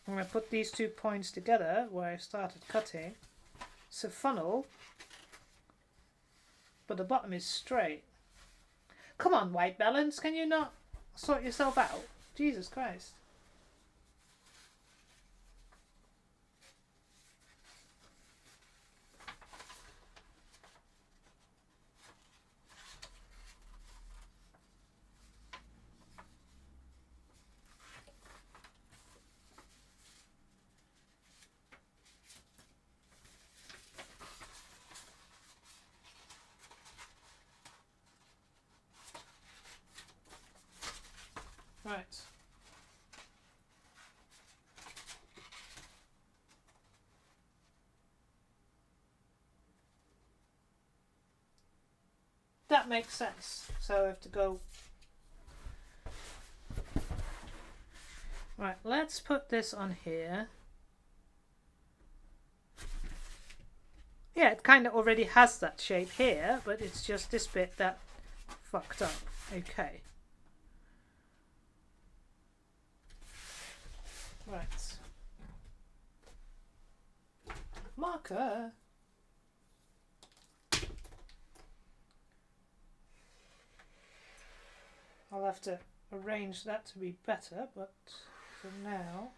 I'm going to put these 2 points together where I started cutting. It's a funnel, but the bottom is straight. Come on, white balance, can you not sort yourself out? Jesus Christ. Right. That makes sense. So I have to go. Right, let's put this on here. Yeah, it kind of already has that shape here, but it's just this bit that fucked up. Okay. Right. Marker. I'll have to arrange that to be better, but for now.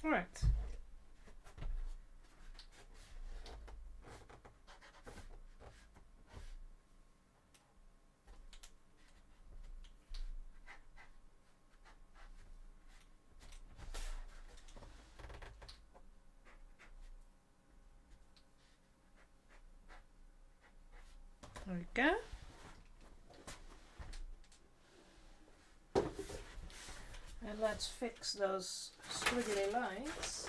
All right. There we go. And let's fix those squiggly lines.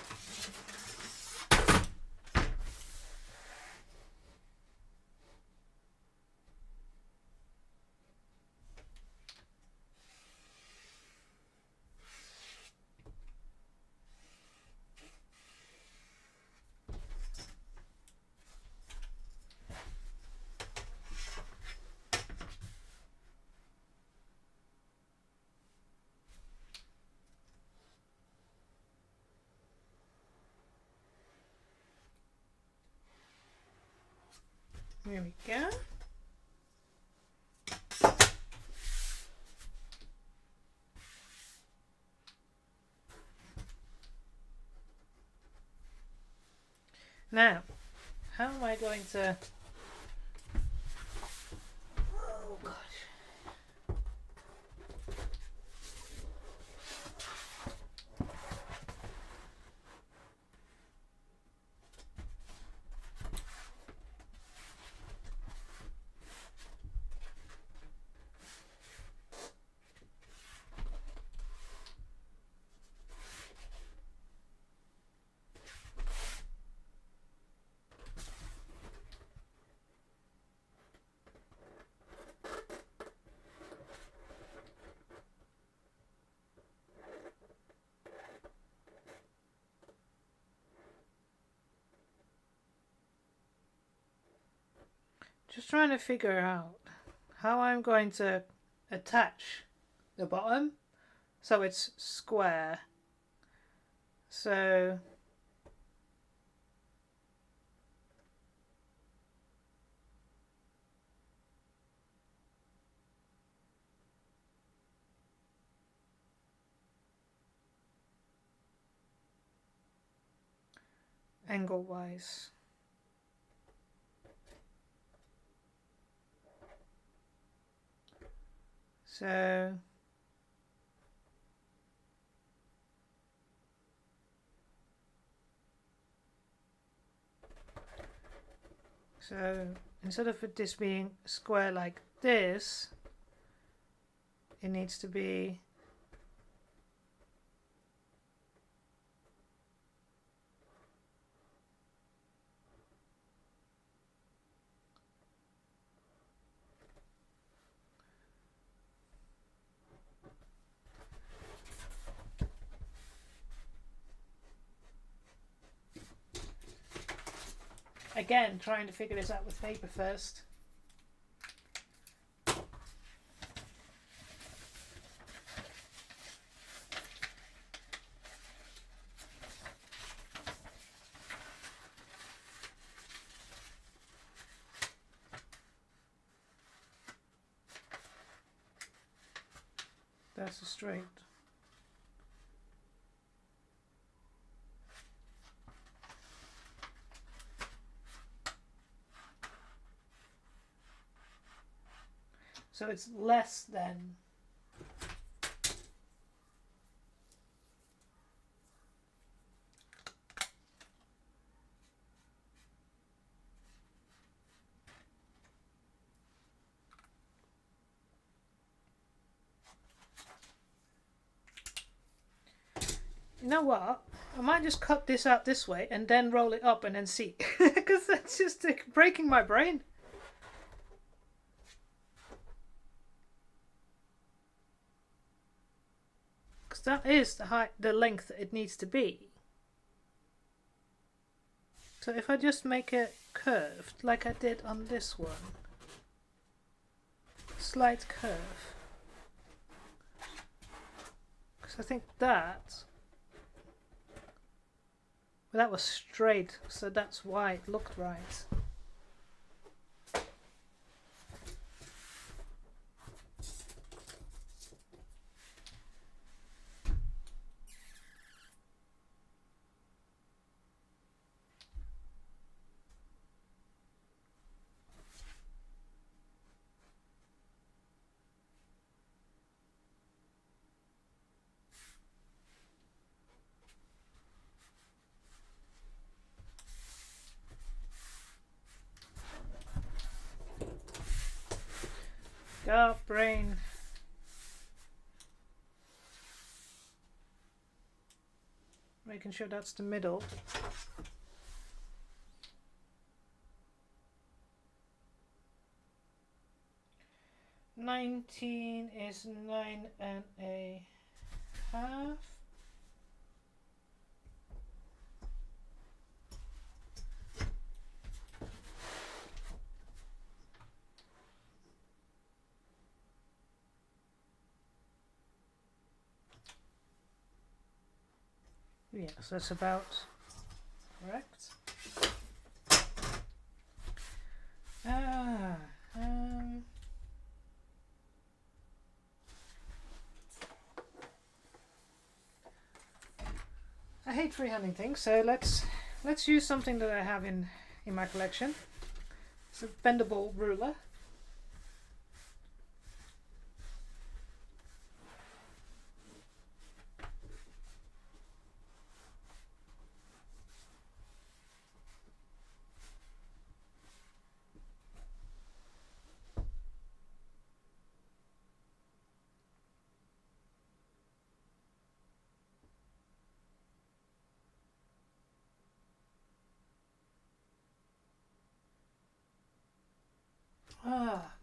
There we go. Now, how am I going to... Oh gosh. Just trying to figure out how I'm going to attach the bottom so it's square. So angle wise. So instead of this being square like this, it needs to be again trying to figure this out with paper first. That's a straight. So it's less than. You know what? I might just cut this out this way and then roll it up and then see. Because that's just breaking my brain. Because that is the height, the length that it needs to be. So if I just make it curved, like I did on this one. Slight curve. Because I think that... Well, that was straight, so that's why it looked right. Go, brain. Making sure that's the middle. $19 is 9.5. Yes, that's about correct. I hate freehanding things, so let's use something that I have in my collection. It's a bendable ruler.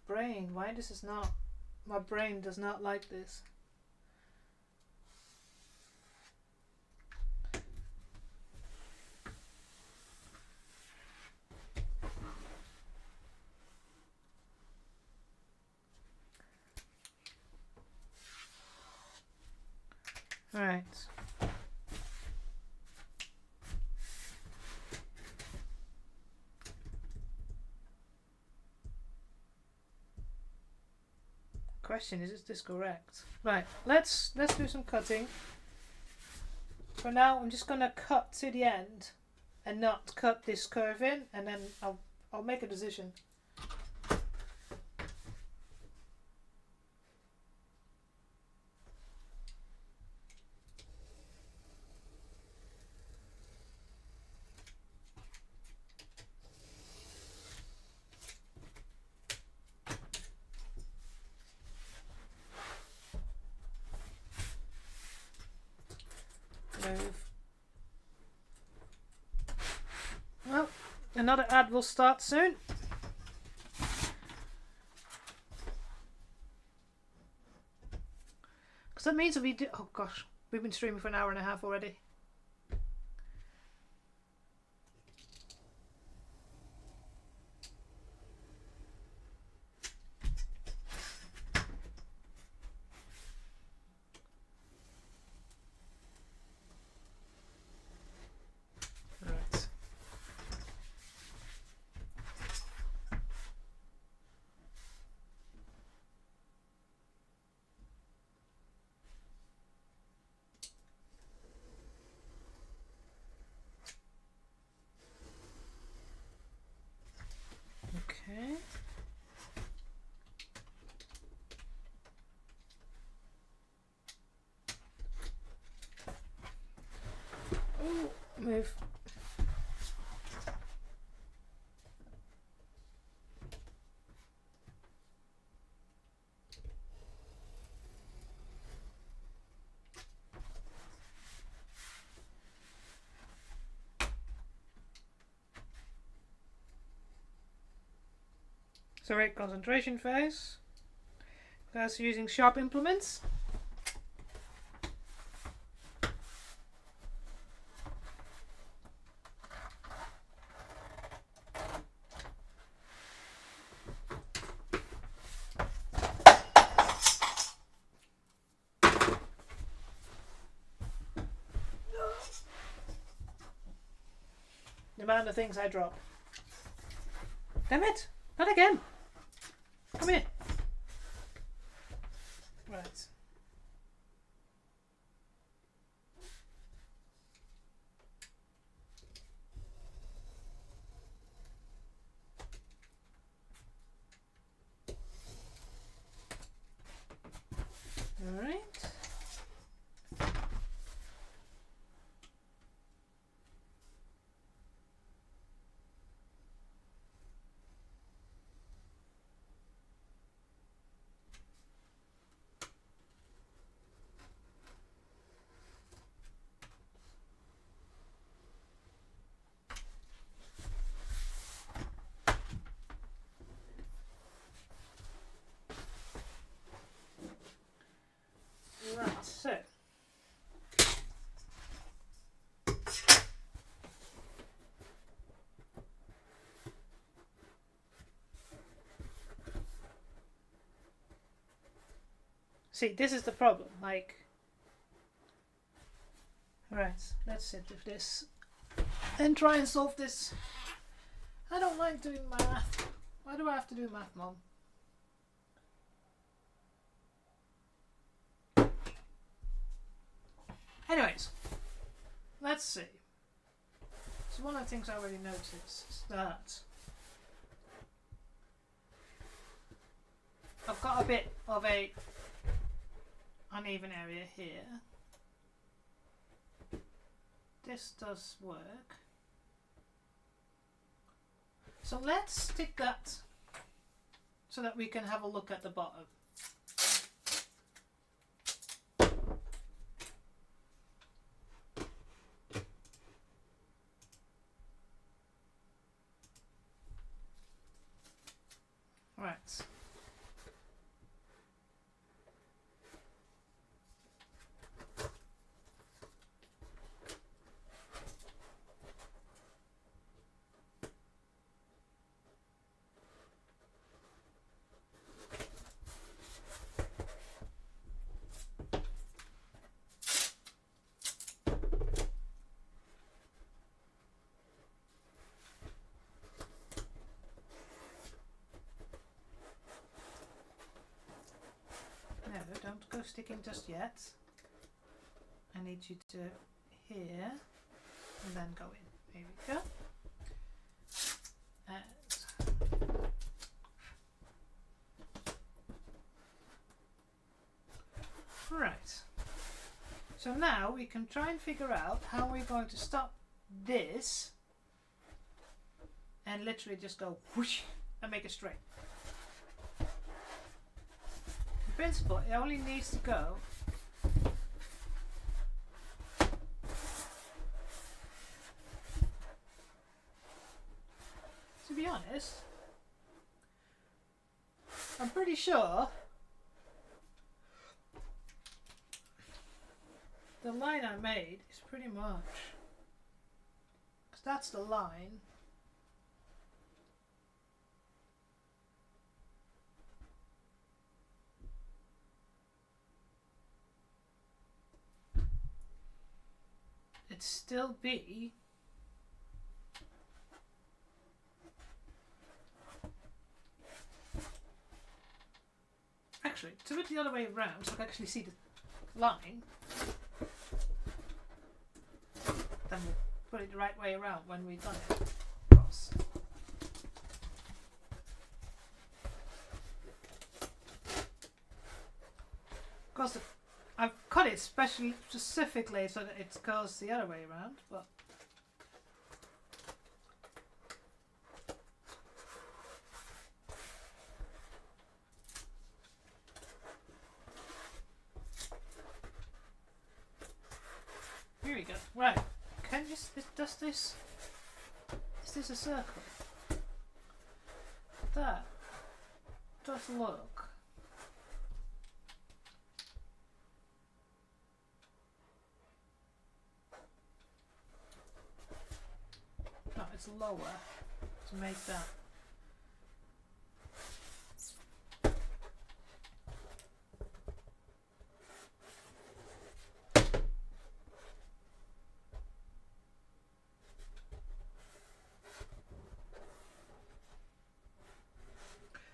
Brain, why this is not... My brain does not like this. Right. Question is this correct? Right, let's do some cutting. For now, I'm just gonna cut to the end and not cut this curve in, and then I'll make a decision. Move. Well, another ad will start soon. Because that means oh gosh, we've been streaming for an hour and a half already. Right. Okay. Ooh, move. So right, concentration phase. That's using sharp implements. The amount of things I drop. Damn it! Not again! Come here! Right. Alright. Right, so see, this is the problem, like, right, let's sit with this and try and solve this. I don't like doing math. Why do I have to do math, Mom? Anyways, let's see. So one of the things I already noticed is that I've got a bit of a uneven area here. This does work. So let's stick that so that we can have a look at the bottom. Right. sticking just yet. I need you to here and then go in. Here we go. And right. So now we can try and figure out how we're going to stop this and literally just go whoosh and make it straight. In principle, it only needs to go to be honest, I'm pretty sure the line I made is pretty much, because that's the line. It'd still be actually do it the other way around so I can actually see the line. Then we'll put it the right way around when we've done it. Cross. Of course, I've cut it specifically so that it goes the other way around, but here we go. Right. Can you, does this, is this a circle? That does look no, it's lower to make that.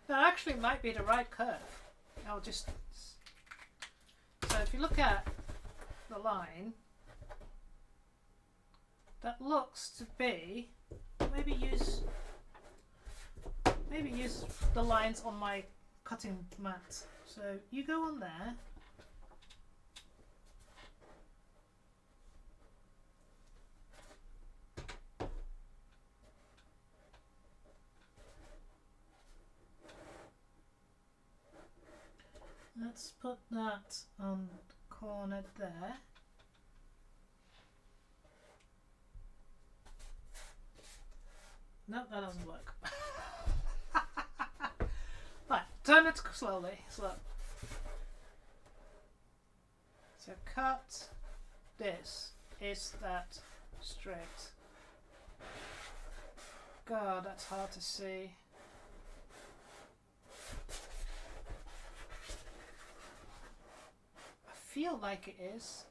That actually might be the right curve. I'll just, so if you look at the line, that looks to be, maybe use the lines on my cutting mat. So you go on there. Let's put that on the corner there. No, that doesn't work. Right, turn it slowly. Slow. So cut this. Is that straight? God, that's hard to see. I feel like it is.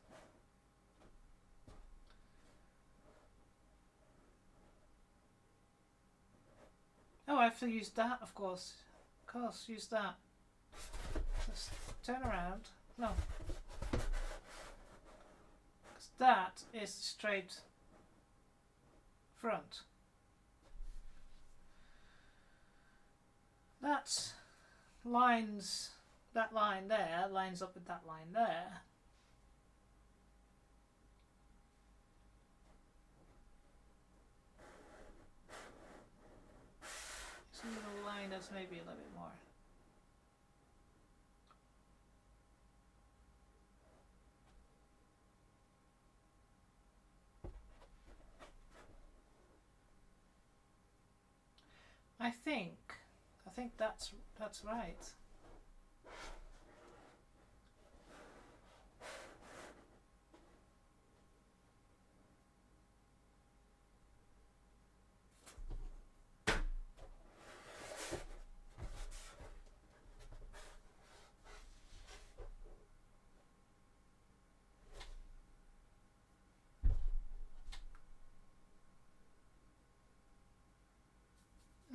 Oh, I have to use that, of course. Of course, use that. Let's turn around. No. Because that is straight front. That lines, that line there lines up with that line there. So the line that's maybe a little bit more. I think that's right.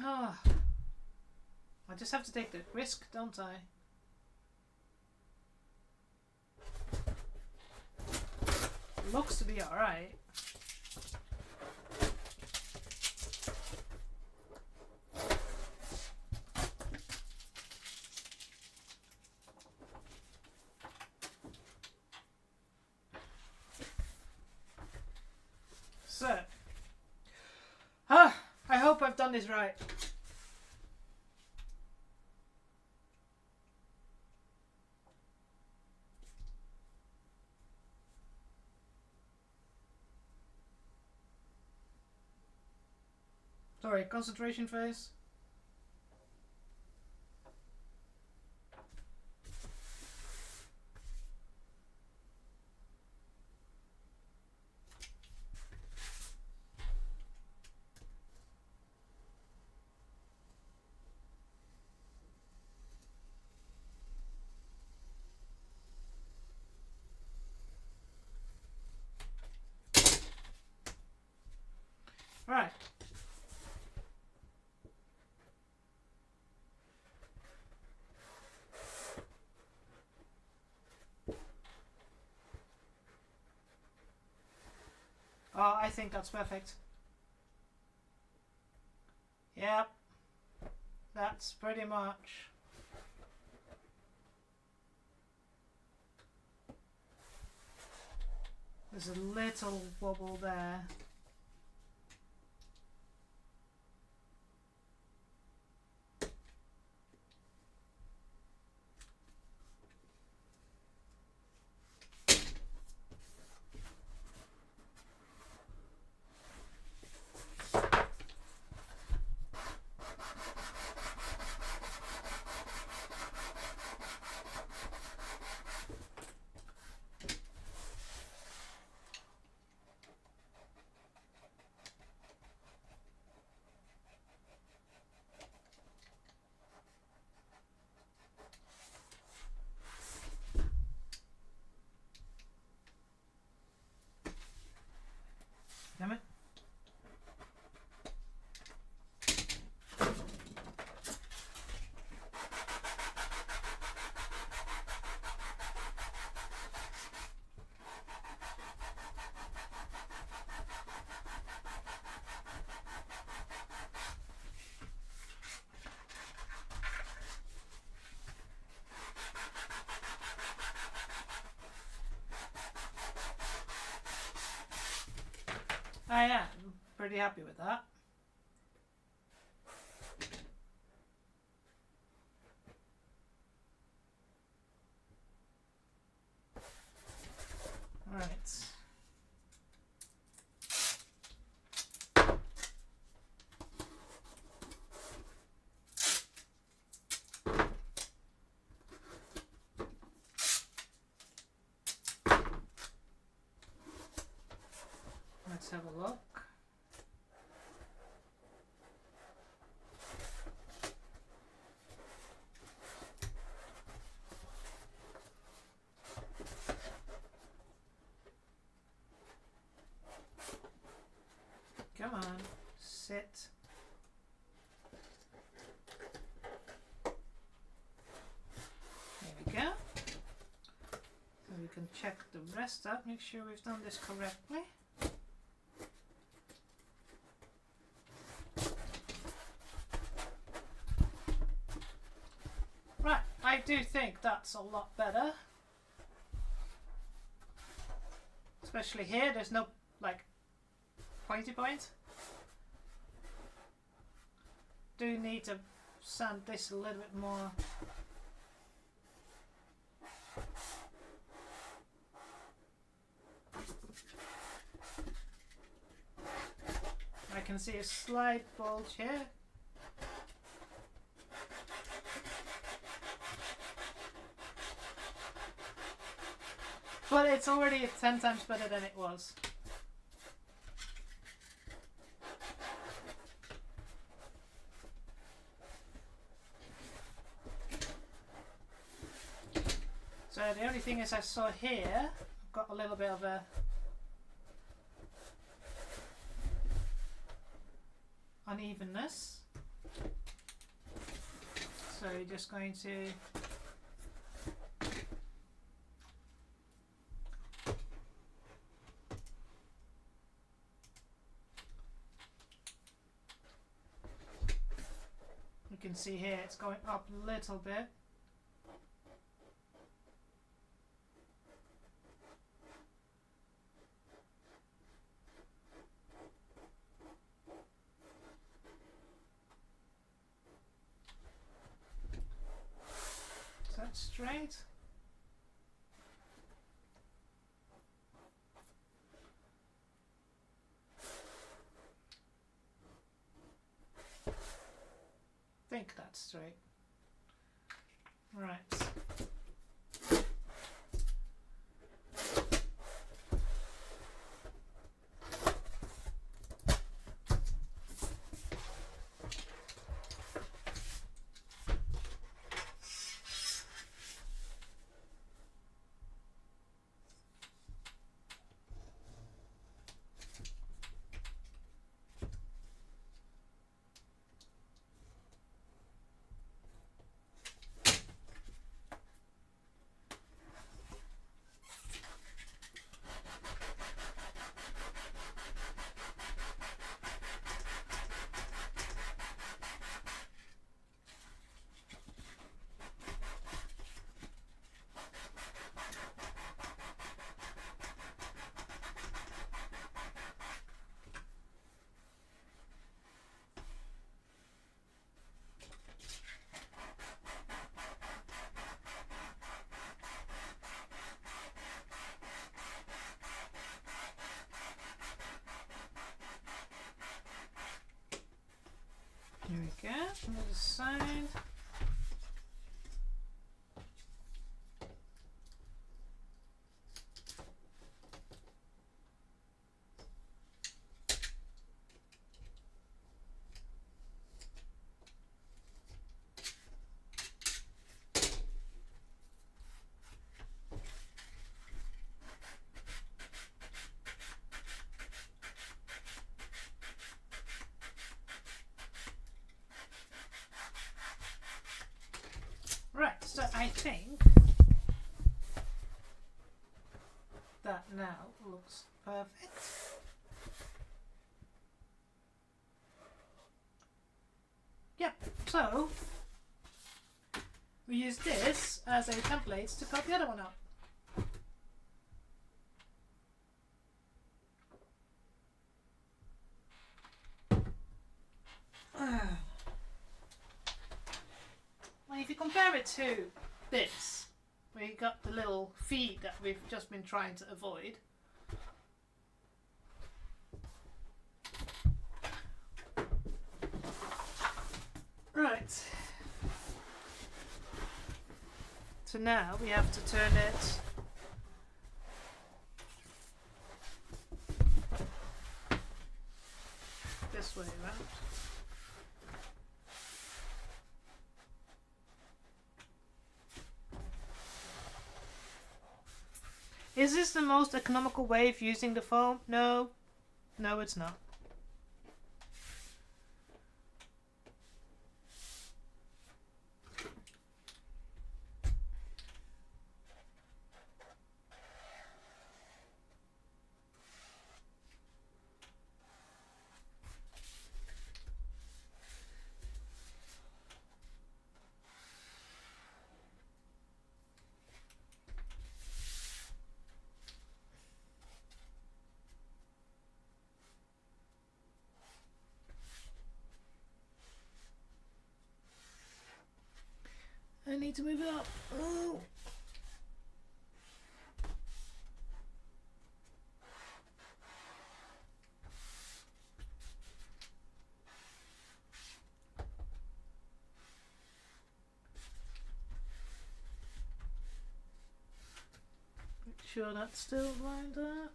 Ah, I just have to take the risk, don't I? looks to be alright. So, I hope I've done this right. Sorry, concentration phase. Right. Oh, I think that's perfect. Yep. That's pretty much. There's a little wobble there. Damn it. I am pretty happy with that. Right. Let's have a look. Come on, sit. There we go. So we can check the rest up, make sure we've done this correctly. Right, I do think that's a lot better. Especially here, there's no, like, pointy point. Do need to sand this a little bit more. I can see a slight bulge here. But it's already 10 times better than it was. So the only thing is I saw here, I've got a little bit of a unevenness. So you're just going to can see here, it's going up a little bit. Is that straight? I think that's straight. Right. There we go, another side. Right, so I think that now looks perfect. Yep, so we use this as a template to cut the other one out. Well, if you compare it to this, where you got the little feed that we've just been trying to avoid. Right. So now we have to turn it this way around. Is this the most economical way of using the foam? No. No, it's not. I need to move it up. Oh. Make sure that's still lined up.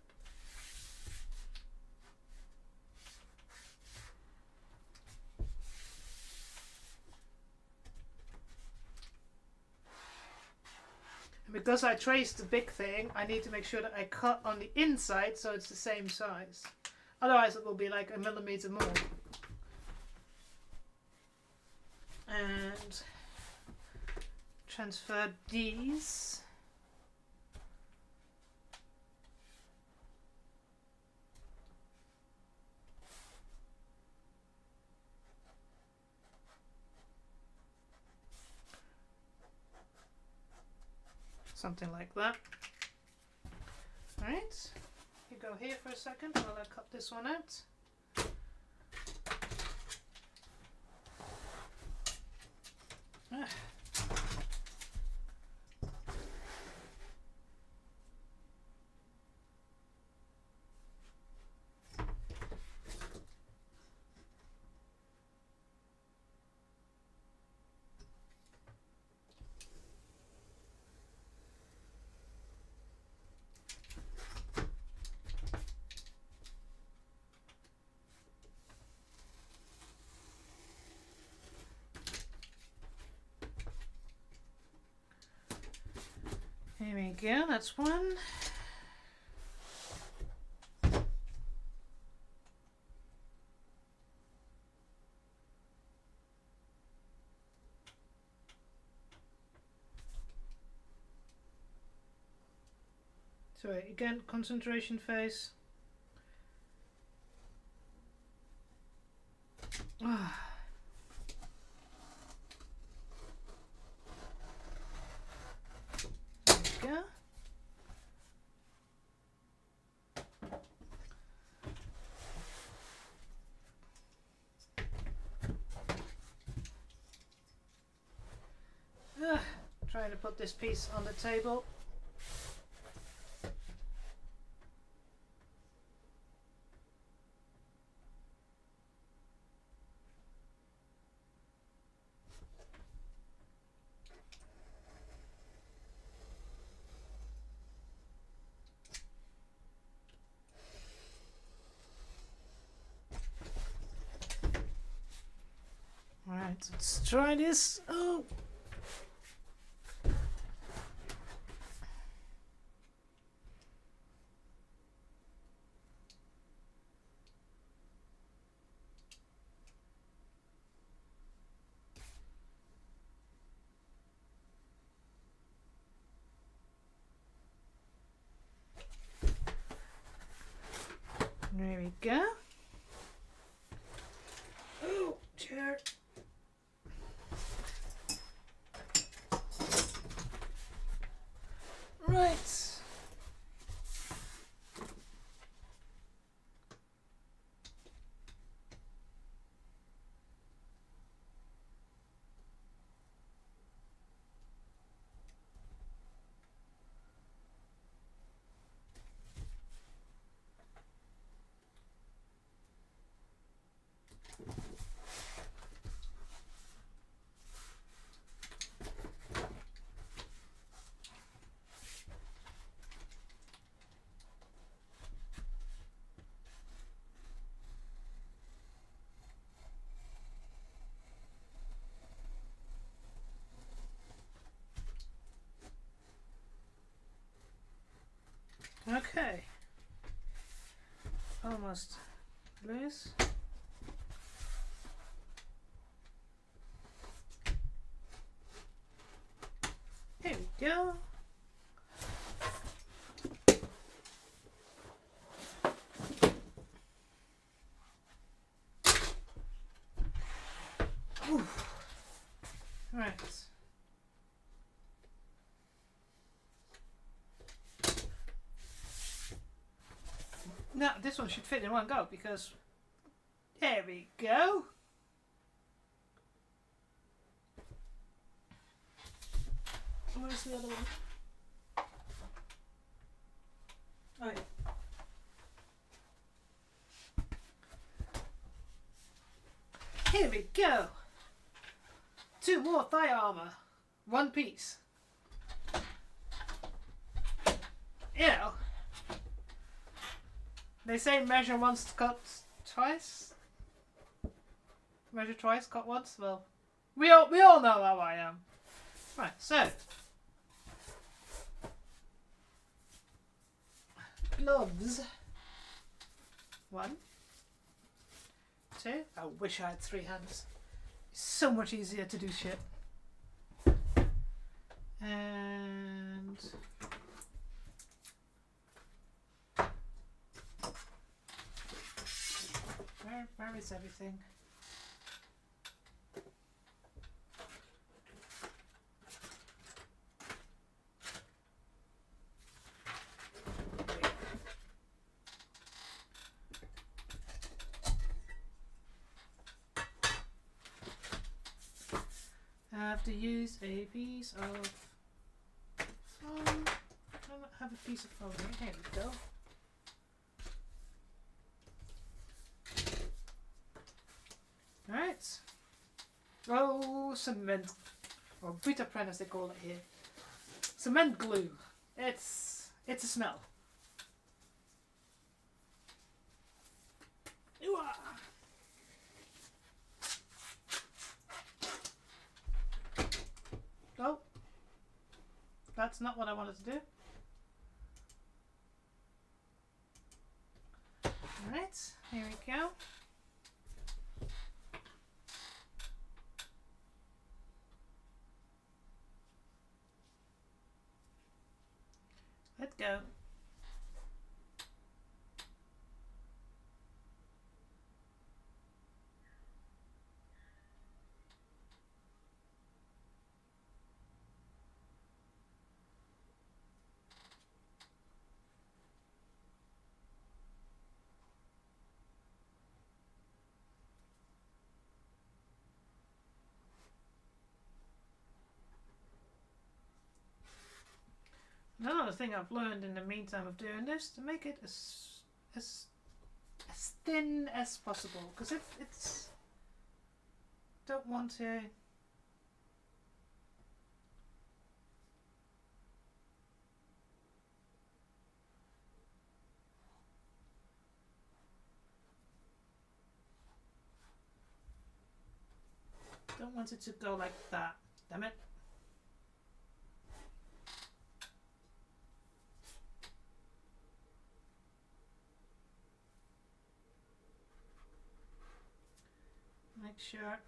Because I traced the big thing, I need to make sure that I cut on the inside so it's the same size. Otherwise it will be like a millimeter more. And transfer these. Something like that. Right. You go here for a second while I cut this one out. Ah. There we go, that's one. Sorry, again, concentration phase. Ah. There we go. Trying to put this piece on the table. Right, let's try this. Oh. There we go. Oh, chair. Right. Okay. Almost loose. Here we go. Ooh. Right. Now this one should fit in one go because there we go. Where's the other one? Oh yeah. Here we go. 2 more thigh armour. 1 piece. You know, they say measure once, cut twice. Measure twice, cut once. Well, we all know how I am. Right, so gloves. 1, 2. I wish I had 3 hands. It's so much easier to do shit. And where is everything? have to use a piece of foam. I don't have a piece of foam here. Here we go. Alright. Oh, cement. Or bitterpren as they call it here. Cement glue. It's a smell. Ooh-ah. Oh. That's not what I wanted to do. Alright, here we go. Let's go. Another thing I've learned in the meantime of doing this, to make it as thin as possible, because it's don't want to it to go like that. Damn it. Make sure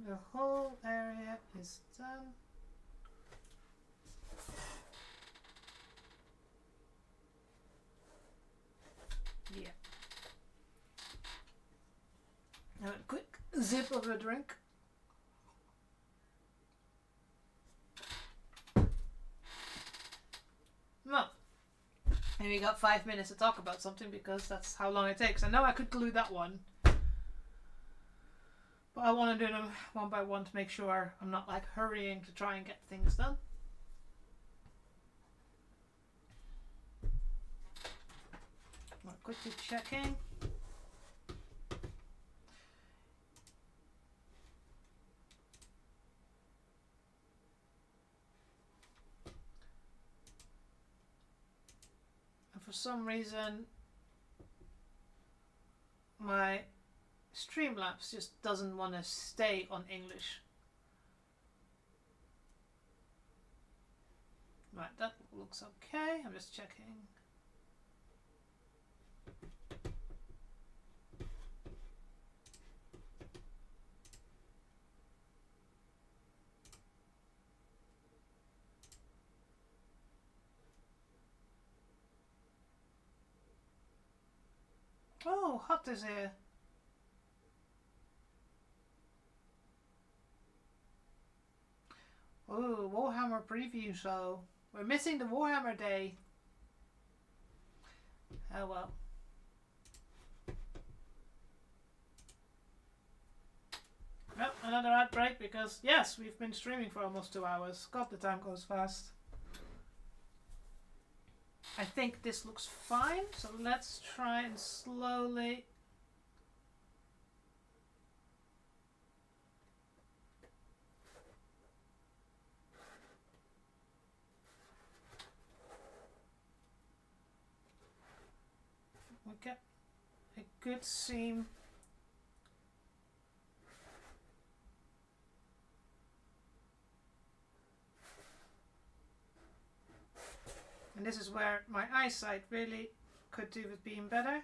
the whole area is done. Yeah. Now a quick zip of a drink. No. And we got 5 minutes to talk about something because that's how long it takes. I know I could glue that one. But I want to do them one by one to make sure I'm not like hurrying to try and get things done. I'm quickly checking. And for some reason my Streamlabs just doesn't want to stay on English. Right, that looks okay. I'm just checking. Oh, hot is here. Oh, Warhammer preview show. We're missing the Warhammer day. Oh well. Well, another ad break because, yes, we've been streaming for almost 2 hours. God, the time goes fast. I think this looks fine, so let's try and slowly... we get a good seam. And this is where my eyesight really could do with being better.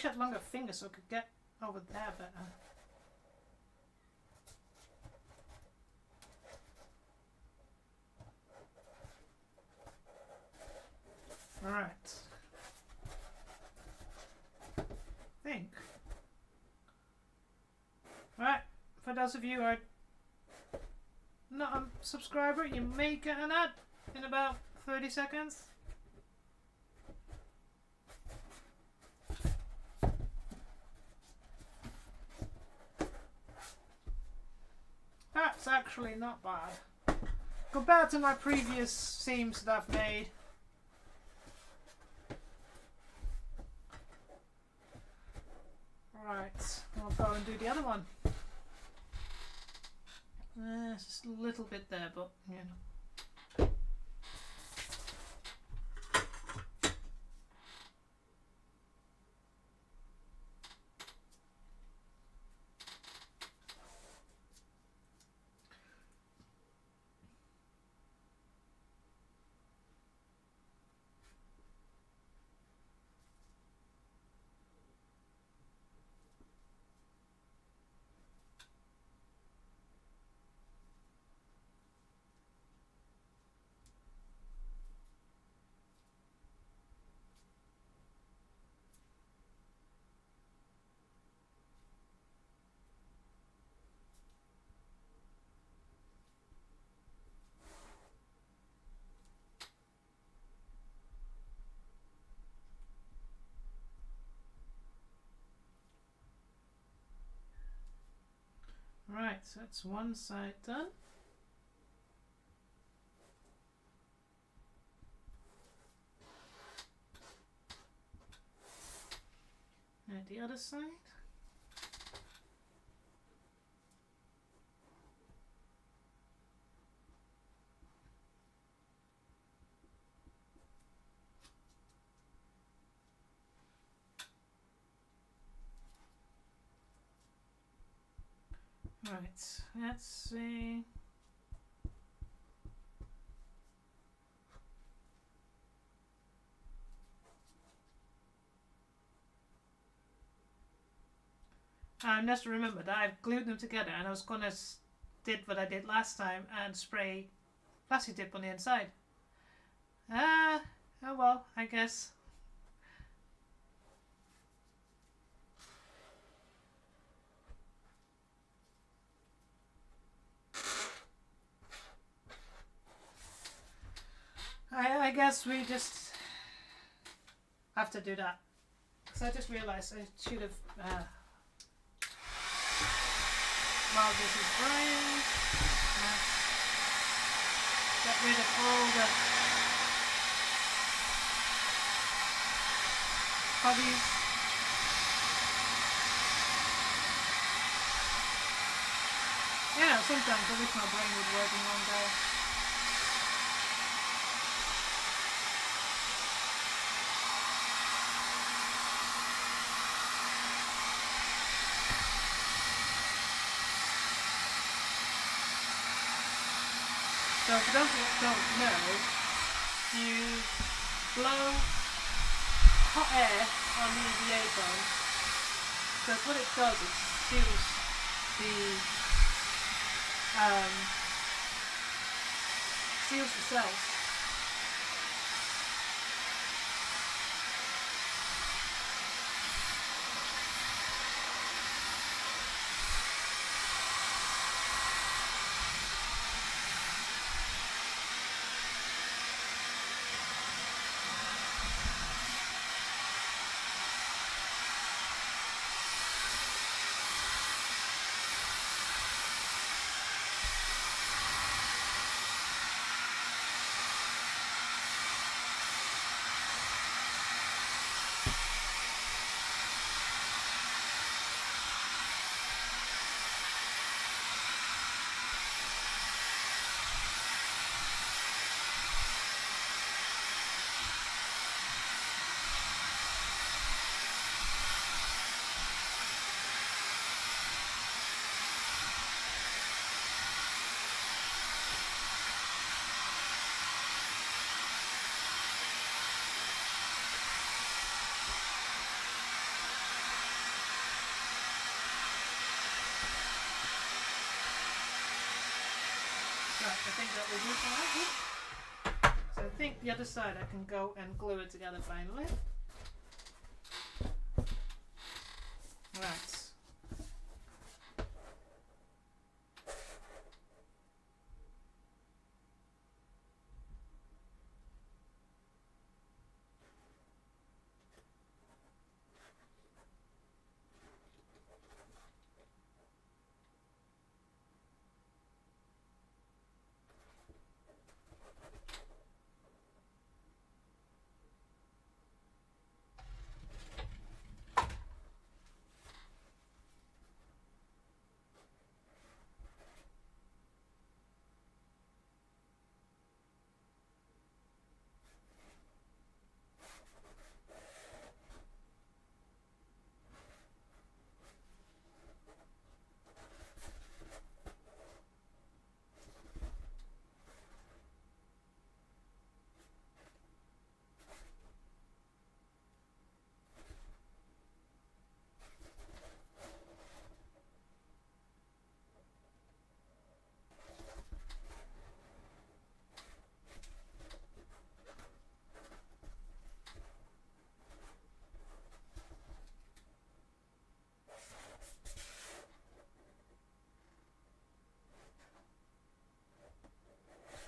wish I had longer fingers so I could get over there better. Alright. Think. Right, for those of you who are not a subscriber, you may get an ad in about 30 seconds. That's actually not bad. Compared to my previous seams that I've made. Right, I'll go and do the other one. It's just a little bit there, but you know. Right, so that's one side done. And the other side. Right, let's see. Just remember that I've glued them together and I was gonna did what I did last time and spray plastic dip on the inside. Oh well, I guess. I guess we just have to do that. Because I just realised I should have. While this is drying, let's get rid of all the puppies. Yeah, sometimes I wish my brain would work in one day. So for those who don't know, you blow hot air on the EVA foam, because what it does is seals the cells. Right, I think that will do for now. So I think the other side I can go and glue it together finally. Right.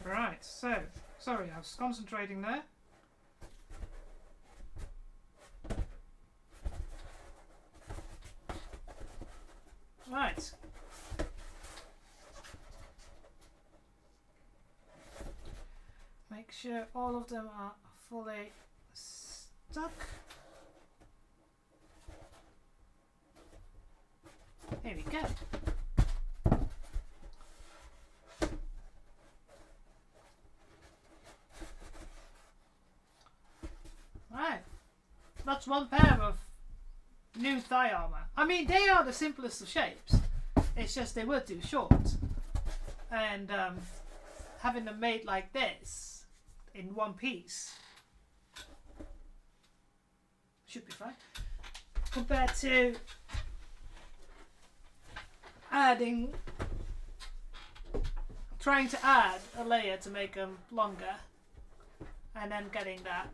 Right, so, sorry, I was concentrating there. Right. Make sure all of them are fully stuck. Here we go. Right. That's one pair of new thigh armour. I mean, they are the simplest of shapes. It's just they were too short. And having them made like this in one piece should be fine. Compared to trying to add a layer to make them longer and then getting that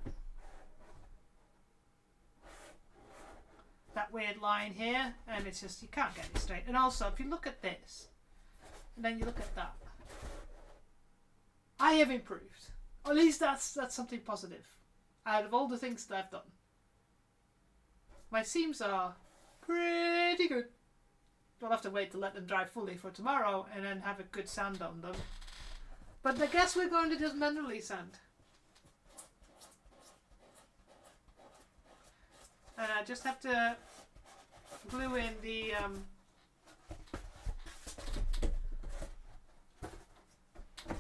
weird line here, and it's just, you can't get it straight. And also, if you look at this and then you look at that, I have improved. Or at least that's something positive out of all the things that I've done. My seams are pretty good. I'll have to wait to let them dry fully for tomorrow and then have a good sand on them. But I guess we're going to just manually sand. And I just have to glue in the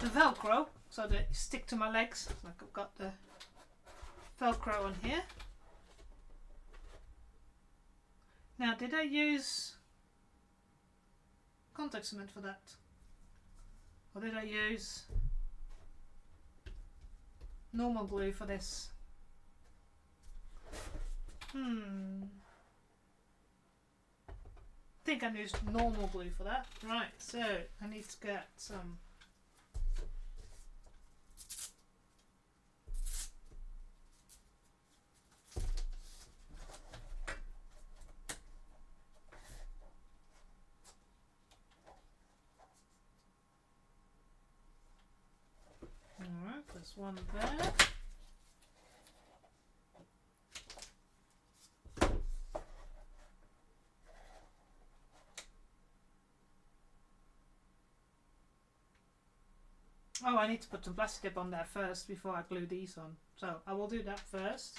Velcro so that it stick to my legs. Like I've got the Velcro on here. Now, did I use contact cement for that? Or did I use normal glue for this? I think I used normal glue for that. Right, so I need to get some alright, there's one there. Oh, I need to put some plastic dip on there first before I glue these on. So I will do that first.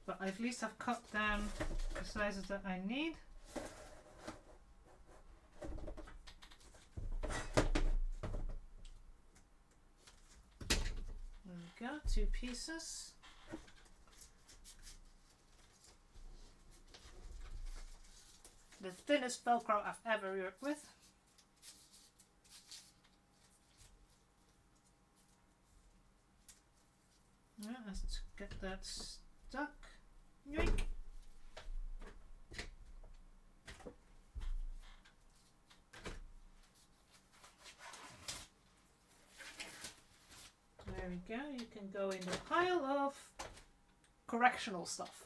But I at least have cut down the sizes that I need. There we go, 2 pieces. The thinnest Velcro I've ever worked with. Yeah, let's get that stuck. Yoink. we go. You can go in the pile of correctional stuff.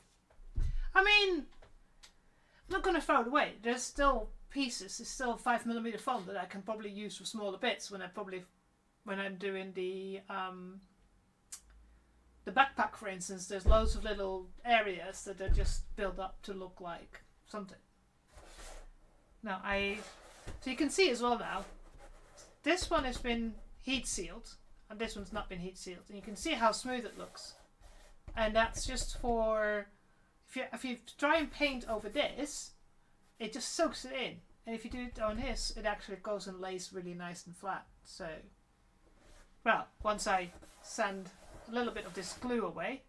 I mean, I'm not going to throw it away. There's still pieces. There's still 5mm foam that I can probably use for smaller bits when I'm doing the backpack, for instance. There's loads of little areas that are just built up to look like something. Now so you can see as well now. This one has been heat sealed, and this one's not been heat sealed, and you can see how smooth it looks. And that's just for if you try and paint over this, it just soaks it in. And if you do it on this, it actually goes and lays really nice and flat. So, well, once I sand a little bit of this glue away,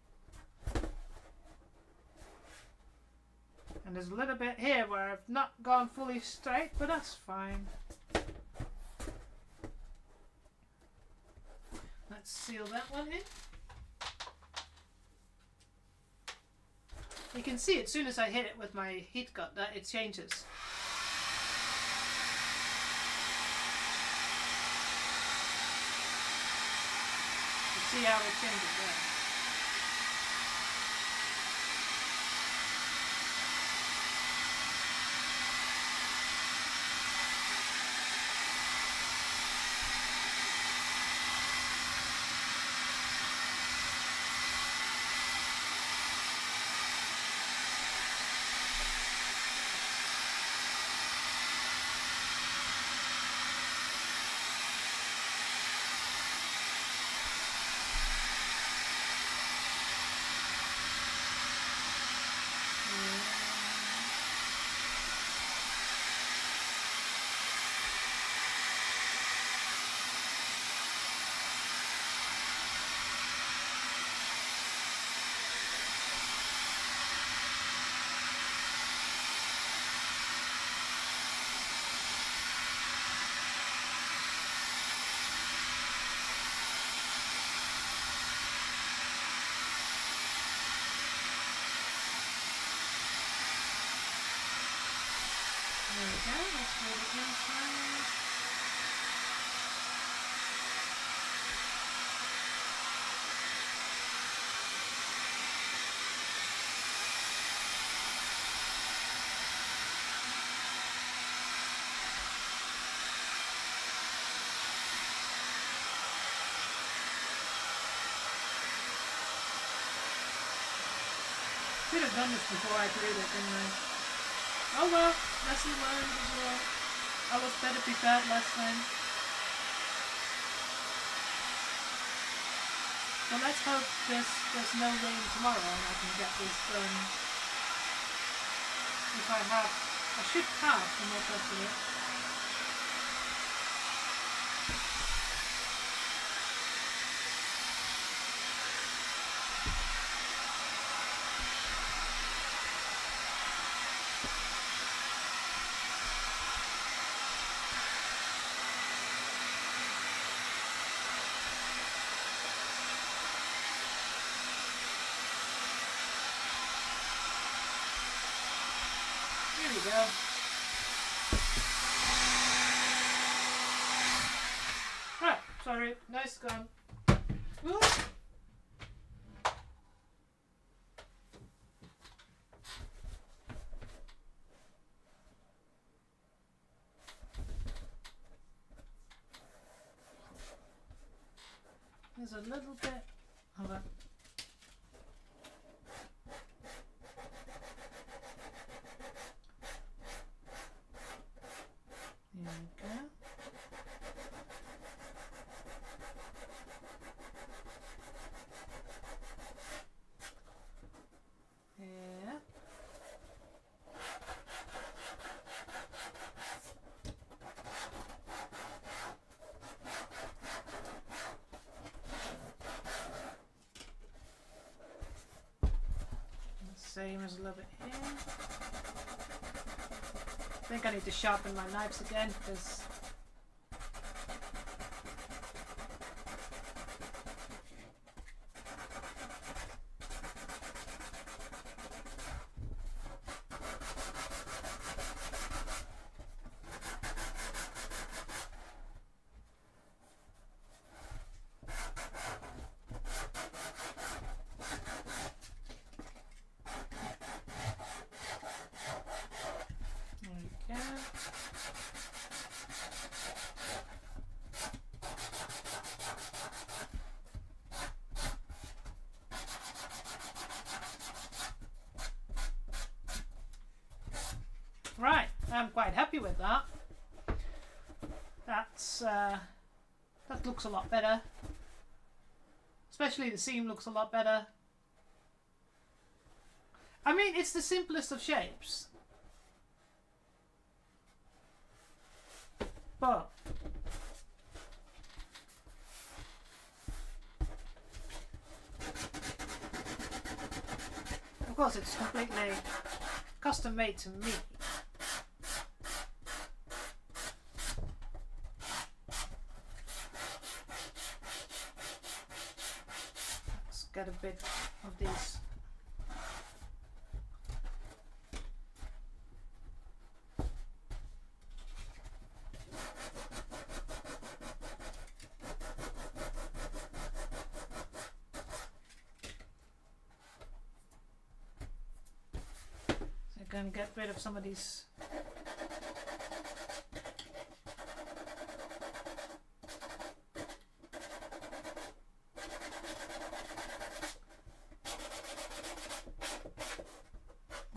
and there's a little bit here where I've not gone fully straight, but that's fine. Let's seal that one in. You can see as soon as I hit it with my heat gun that it changes. You see how it changes there. There we go, let's do the inside. Should have done this before I glued it, didn't I? Oh well, lesson learned as well. I was better prepared last time. Well, let's hope there's no rain tomorrow and I can get this done. If I should have the most of it. Here we go. Right, sorry, nice gun. Ooh. There's a little bit of a same as a little bit here. I think I need to sharpen my knives again because I'm quite happy with that. That's that looks a lot better. Especially the seam looks a lot better. I mean, it's the simplest of shapes. But of course it's completely custom made to me. Let's get a bit of these. And get rid of some of these.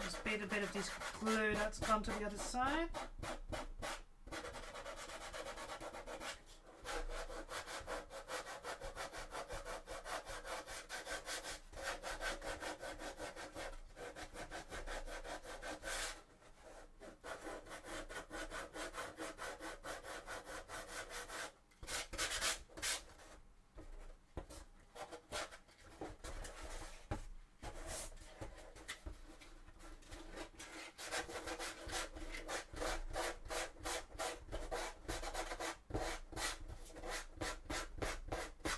Just beat a bit of this glue that's gone to the other side.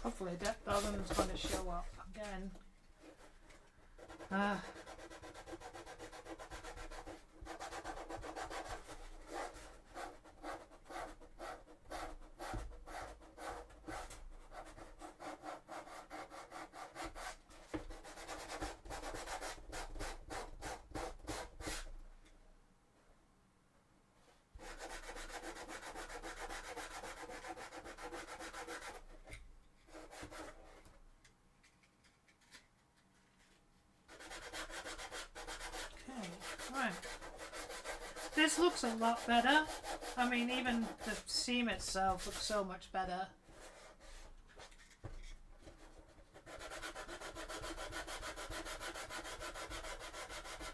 Hopefully that other one's going to show up again. Right. This looks a lot better. I mean, even the seam itself looks so much better.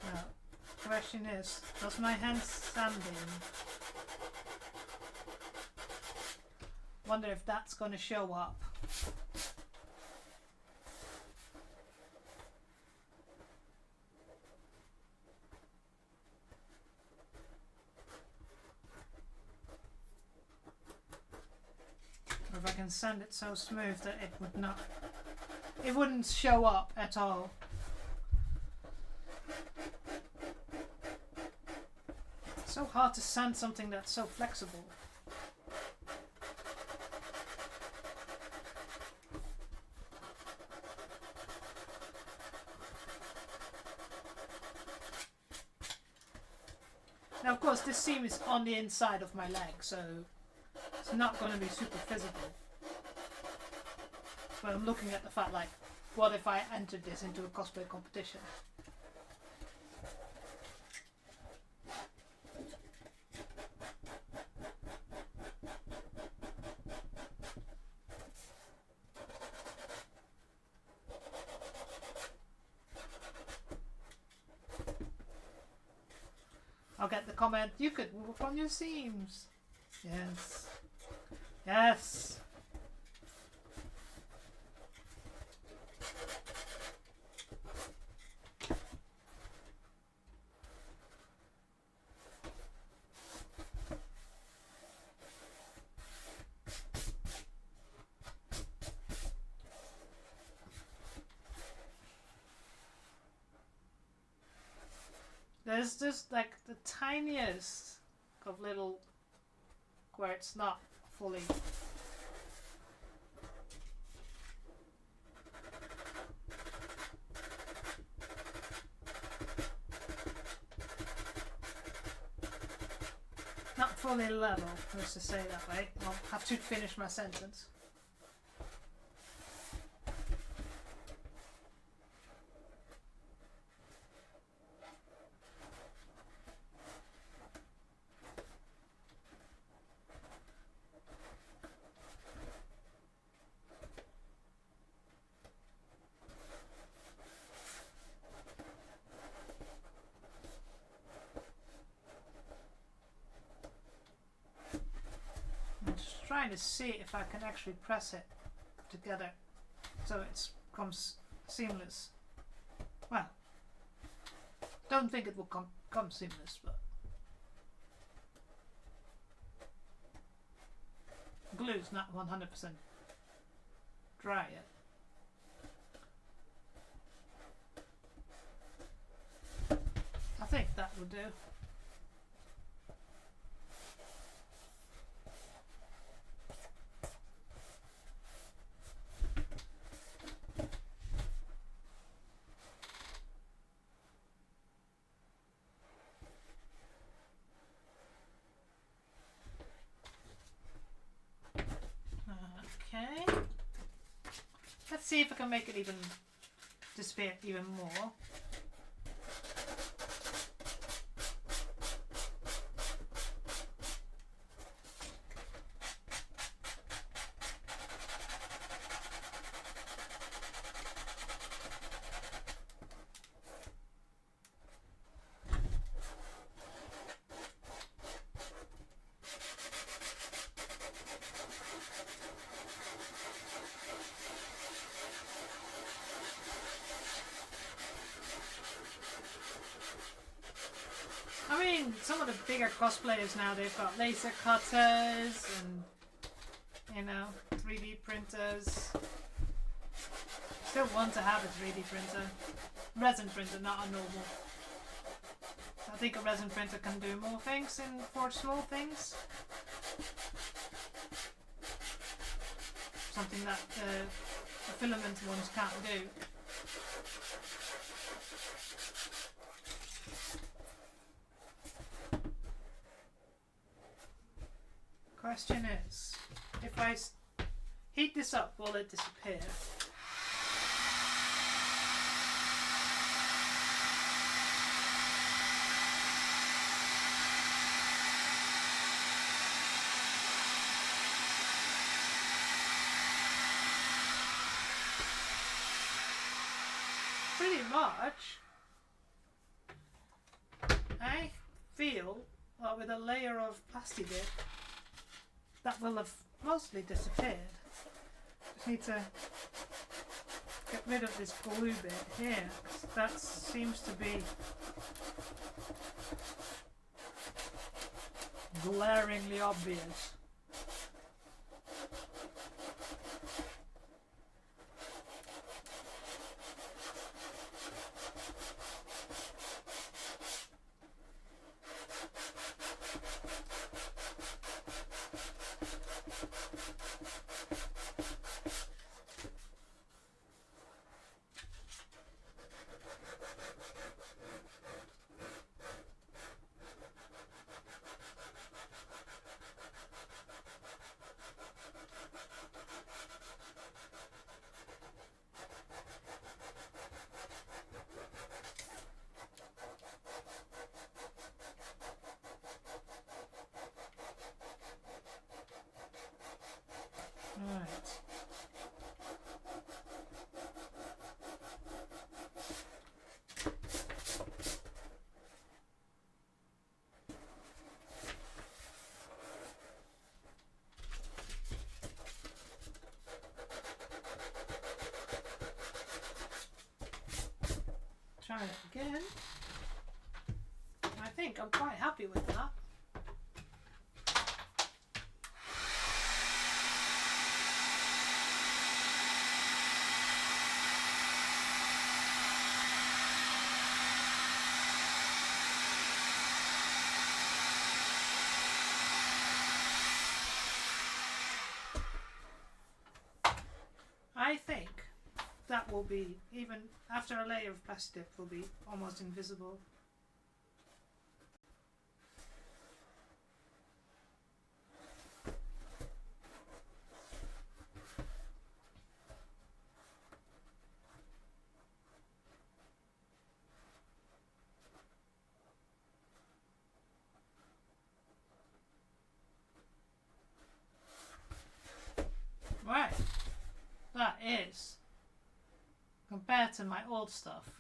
Now, the question is, does my hand sanding? Wonder if that's going to show up. If I can sand it so smooth that it wouldn't show up at all. It's so hard to sand something that's so flexible. Now of course this seam is on the inside of my leg, so it's not going to be super visible. But I'm looking at the fact, like, what if I entered this into a cosplay competition? I'll get the comment, you could work on your seams. Yes. Yes. There's just like the tiniest of little where it's not fully. Not fully level, let's just say it that way. I'll have to finish my sentence. trying to see if I can actually press it together so it comes seamless. Well, don't think it will come seamless, but glue's not 100% dry yet. I think that will do. Okay. Let's see if I can make it even disappear even more. I mean, some of the bigger cosplayers now, they've got laser cutters and, you know, 3D printers. Still want to have a 3D printer. Resin printer, not a normal. I think a resin printer can do more things for small things. Something that the filament ones can't do. Question is, if I heat this up, will it disappear? Pretty much. I feel like with a layer of plastic dip, that will have mostly disappeared. Just need to get rid of this glue bit here, 'cause that seems to be glaringly obvious. Right. Try it again. I think I'm quite happy with that. I think that will be, even after a layer of plastic, will be almost invisible. Right. That is, compared to my old stuff,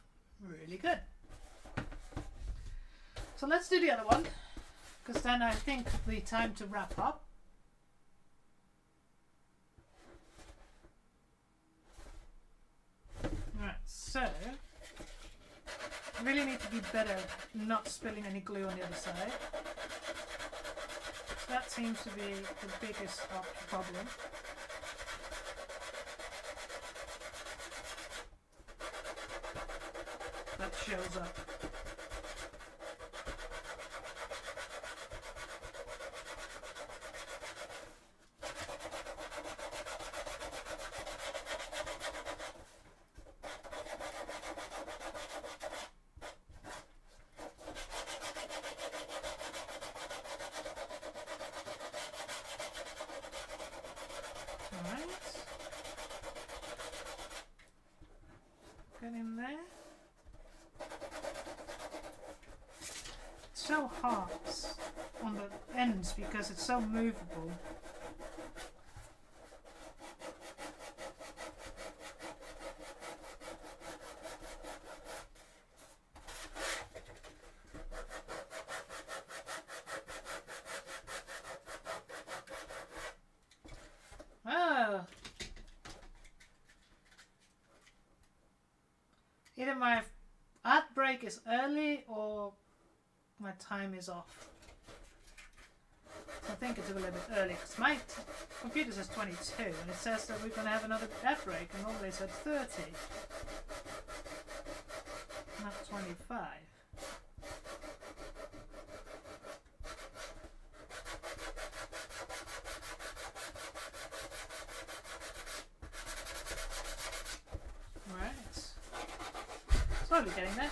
really good. So let's do the other one, because then I think it'll be time to wrap up. Really need to be better at not spilling any glue on the other side. That seems to be the biggest problem. That shows up. Get in there. It's so hard on the ends because it's so movable. Oh. Either my ad break is early or my time is off. So I think it's a little bit early because my computer says 22 and it says that we're going to have another ad break and normally it said 30. Not 25. Slowly getting there.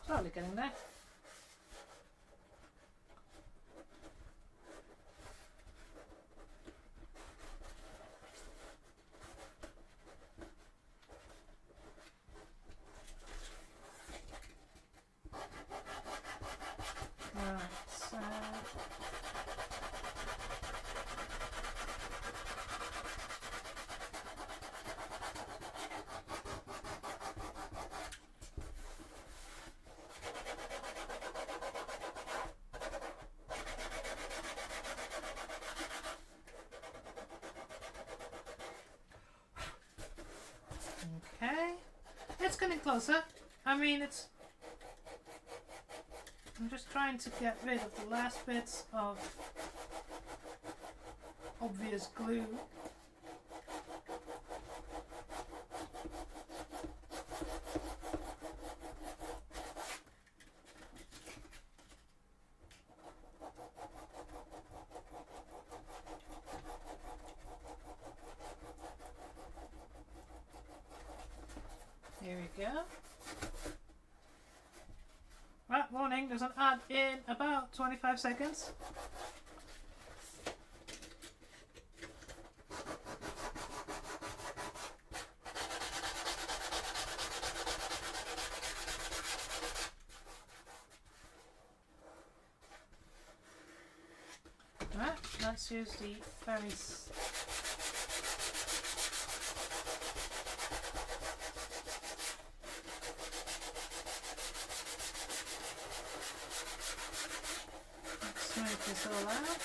Slowly getting there. Right, so okay, it's getting closer. I mean, I'm just trying to get rid of the last bits of obvious glue. Here we go. Right, warning, there's an ad in about 25 seconds. Right, let's use the very smooth this all out.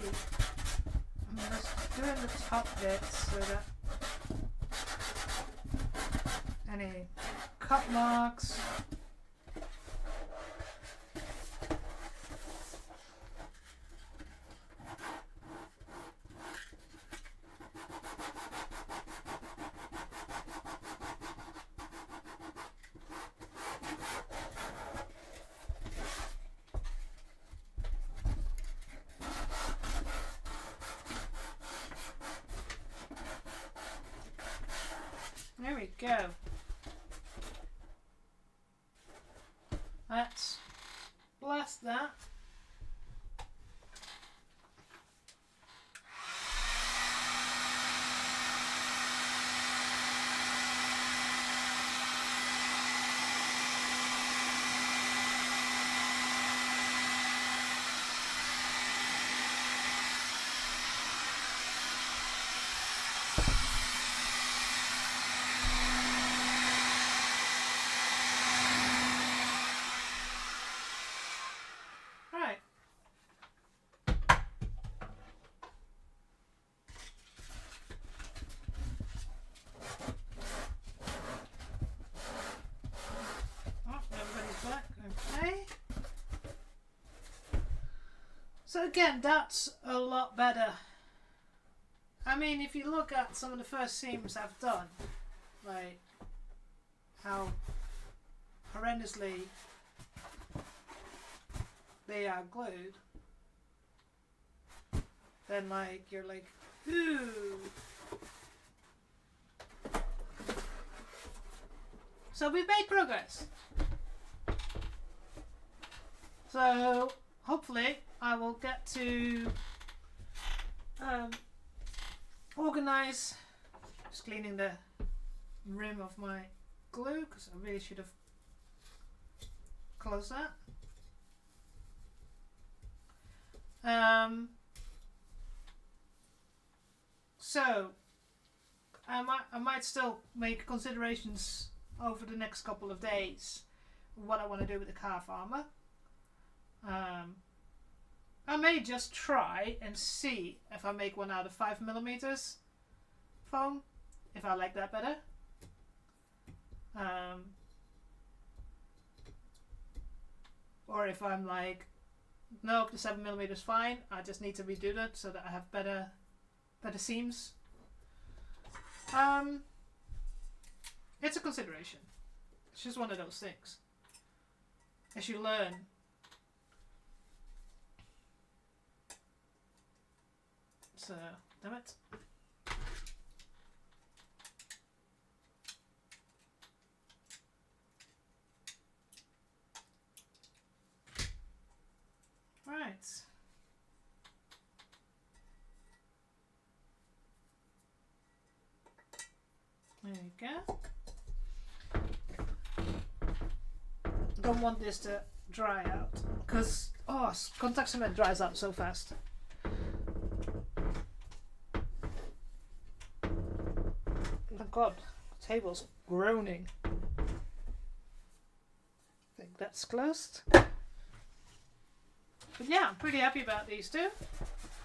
I'm just doing the top bits so that any cut marks there we go. Let's blast that. Right. Oh, everybody's back. Okay. So again, that's a lot better. I mean, if you look at some of the first seams I've done, like how horrendously they are glued, then like you're like, ooh. So we've made progress. So hopefully I will get to organize, just cleaning the rim of my glue because I really should have closed that. So I might still make considerations over the next couple of days what I want to do with the calf armour. I may just try and see if I make one out of 5mm foam, if I like that better. Or if I'm like, nope, the 7mm is fine, I just need to redo that so that I have better seams. It's a consideration. It's just one of those things. As you learn. So, damn it. Right. There you go. Don't want this to dry out because contact cement dries out so fast. Oh god, the table's groaning. I think that's closed. But yeah, I'm pretty happy about these two.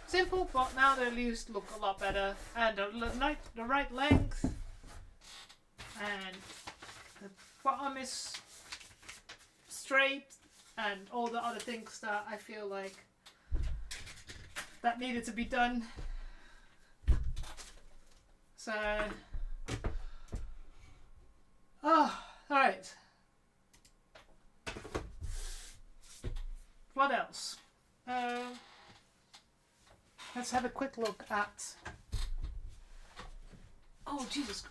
Simple, but now they at least look a lot better. And the right length. And the bottom is straight. And all the other things that I feel like that needed to be done. So, alright. What else? Let's have a quick look at... Oh, Jesus.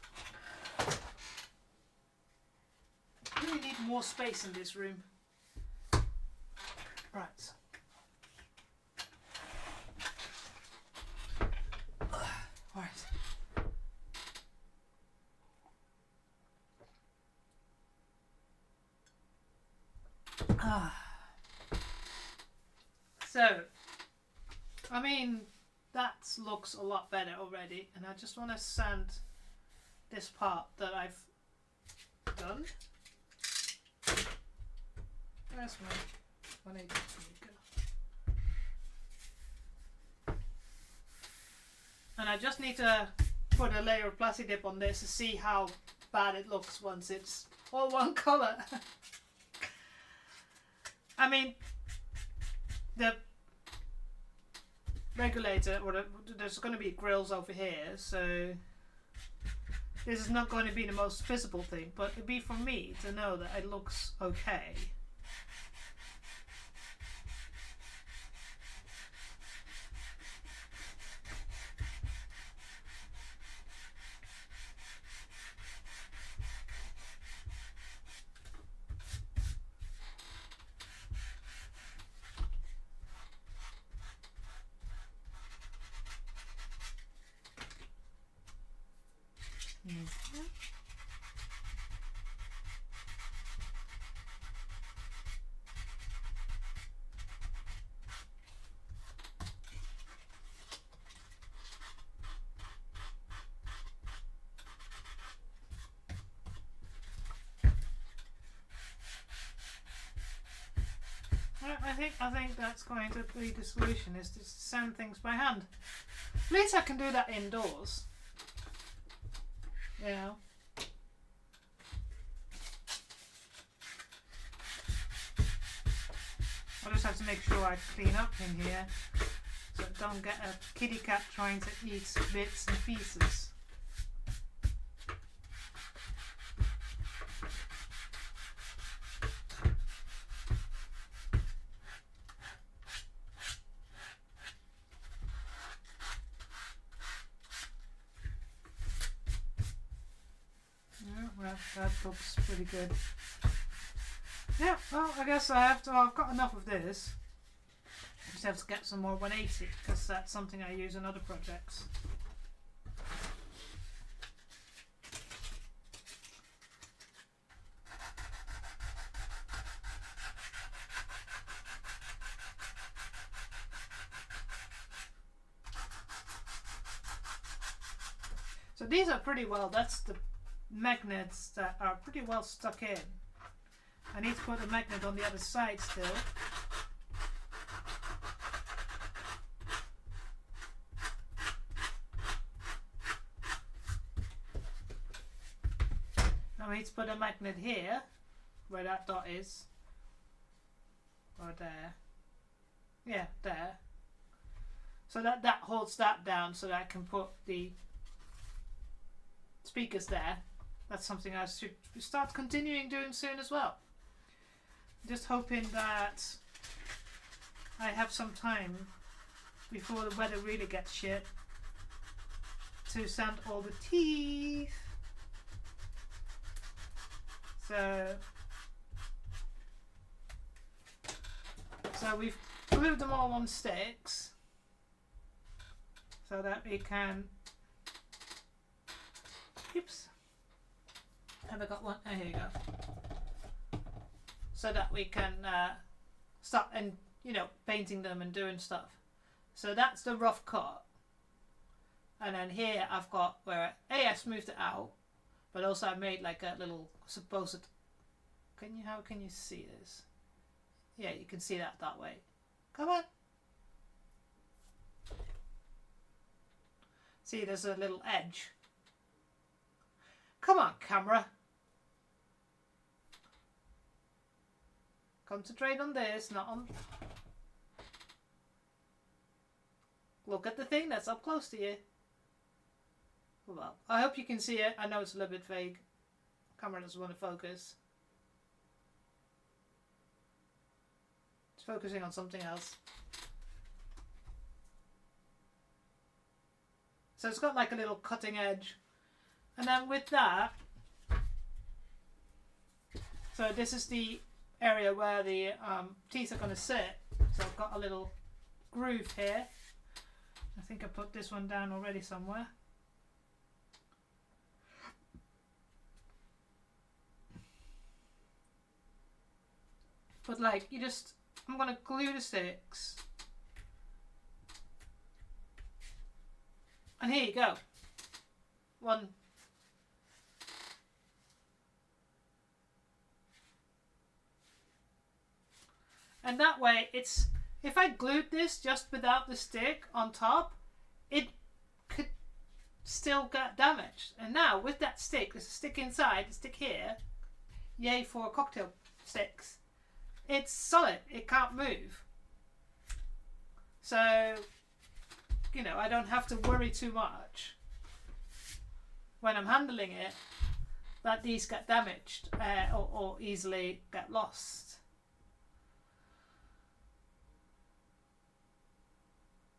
I really need more space in this room. Right. Alright. So, I mean, that looks a lot better already, and I just want to sand this part that I've done. Where's my 180? I just need to put a layer of plastic dip on this to see how bad it looks once it's all one colour. I mean, the regulator, or there's going to be grills over here, so this is not going to be the most visible thing, but it'd be for me to know that it looks okay. I think that's going to be the solution, is to sand things by hand. At least I can do that indoors. You know. I just have to make sure I clean up in here so I don't get a kitty cat trying to eat bits and pieces. That looks pretty good. Yeah, well, I guess I have to. I've got enough of this. I just have to get some more 180 because that's something I use in other projects. So these are pretty well. That's the magnets that are pretty well stuck in. I need to put a magnet on the other side still. Now I need to put a magnet here, where that dot is. Or there. Yeah, there. So that holds that down so that I can put the speakers there. That's something I should start continuing doing soon as well. Just hoping that I have some time before the weather really gets shit to sand all the teeth. So we've glued them all on sticks so that we can. Oops. Have I got one? Oh, here you go. So that we can start and painting them and doing stuff. So that's the rough cut. And then here I've got where I smoothed it out, but also I made like a little supposed. How can you see this? Yeah, you can see that way. Come on. See, there's a little edge. Come on, camera. Concentrate on this, not on. Look at the thing that's up close to you. Well, I hope you can see it. I know it's a little bit vague. Camera doesn't want to focus. It's focusing on something else. So it's got like a little cutting edge. And then with that, so this is the area where the teeth are going to sit. So I've got a little groove here. I think I put this one down already somewhere. But like, I'm going to glue the sticks. And here you go. One. And that way, if I glued this just without the stick on top, it could still got damaged. And now with that stick, there's a stick inside, a stick here, yay for cocktail sticks, it's solid, it can't move. So, you know, I don't have to worry too much when I'm handling it that these get damaged or easily get lost.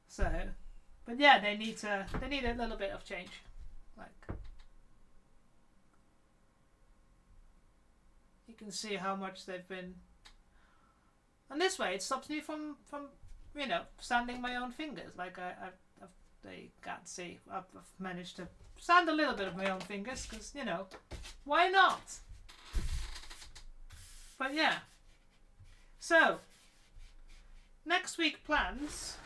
So, but yeah, they need a little bit of change. Like, you can see how much they've been. And this way, it stops me from you know, sanding my own fingers. Like they can't see. I've managed to sand a little bit of my own fingers because, you know, why not? But yeah. So next week plans.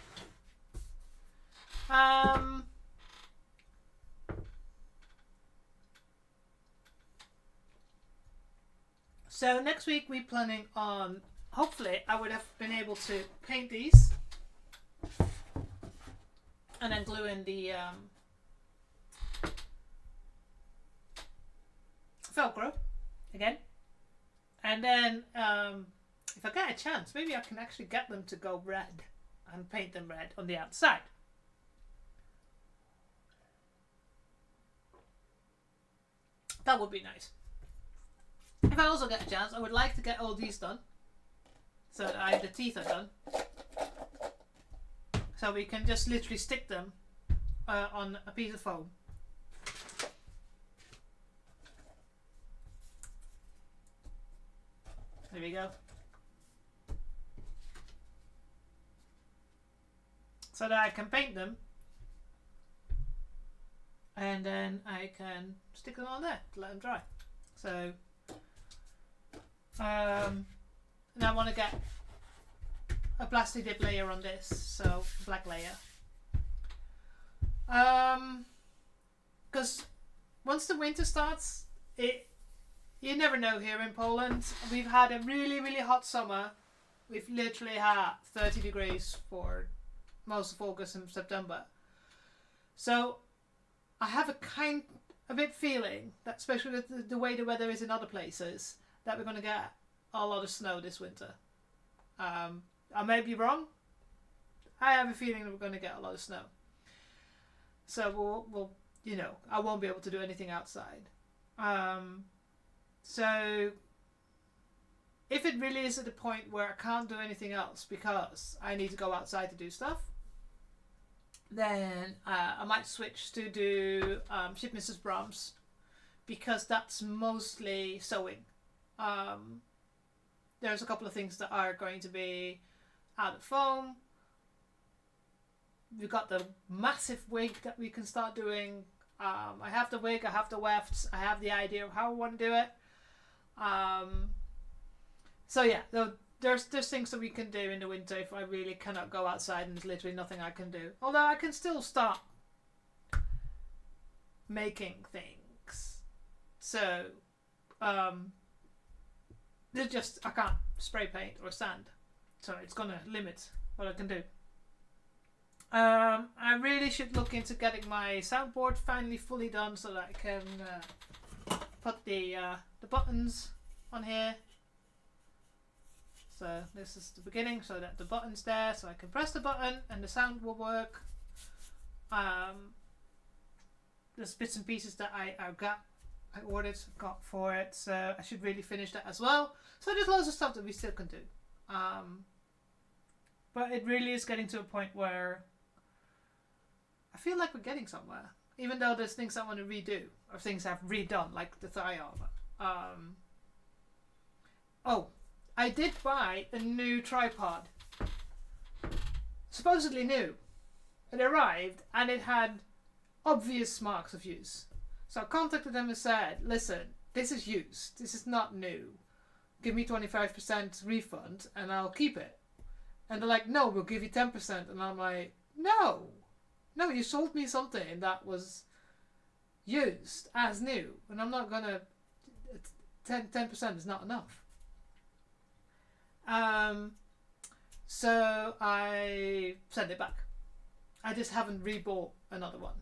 So next week we're planning on, hopefully I would have been able to paint these and then glue in the Velcro again. And then if I get a chance, maybe I can actually get them to go red and paint them red on the outside. That would be nice. If I also get a chance, I would like to get all these done, so that the teeth are done, so we can just literally stick them on a piece of foam. There we go. So that I can paint them, and then I can stick them on there to let them dry. So and I want to get a plastic dip layer on this, so black layer. Because once the winter starts, you never know here in Poland. We've had a really, really hot summer. We've literally had 30 degrees for most of August and September. So I have a bit feeling that, especially with the way the weather is in other places, that we're going to get a lot of snow this winter. I may be wrong. I have a feeling that we're going to get a lot of snow. So we'll you know, I won't be able to do anything outside. So if it really is at the point where I can't do anything else because I need to go outside to do stuff, then I might switch to do Ship Mrs. Brahms, because that's mostly sewing. There's a couple of things that are going to be out of foam. We've got the massive wig that we can start doing. I have the wig, I have the wefts, I have the idea of how I want to do it. So yeah, there's things that we can do in the winter if I really cannot go outside and there's literally nothing I can do. Although I can still start making things. So there's just, I can't spray paint or sand, so it's gonna limit what I can do. I really should look into getting my soundboard finally fully done so that I can put the buttons on here. So this is the beginning, so that the button's there, so I can press the button and the sound will work. There's bits and pieces that I got for it, so I should really finish that as well. So there's loads of stuff that we still can do. But it really is getting to a point where I feel like we're getting somewhere. Even though there's things I want to redo, or things I've redone, like the thigh armor. Oh, I did buy a new tripod. Supposedly new. It arrived and it had obvious marks of use. So I contacted them and said, listen, this is used. This is not new. Give me 25% refund and I'll keep it. And they're like, no, we'll give you 10%. And I'm like, no, you sold me something that was used as new. And I'm not going to, 10% is not enough. So I sent it back. I just haven't rebought another one.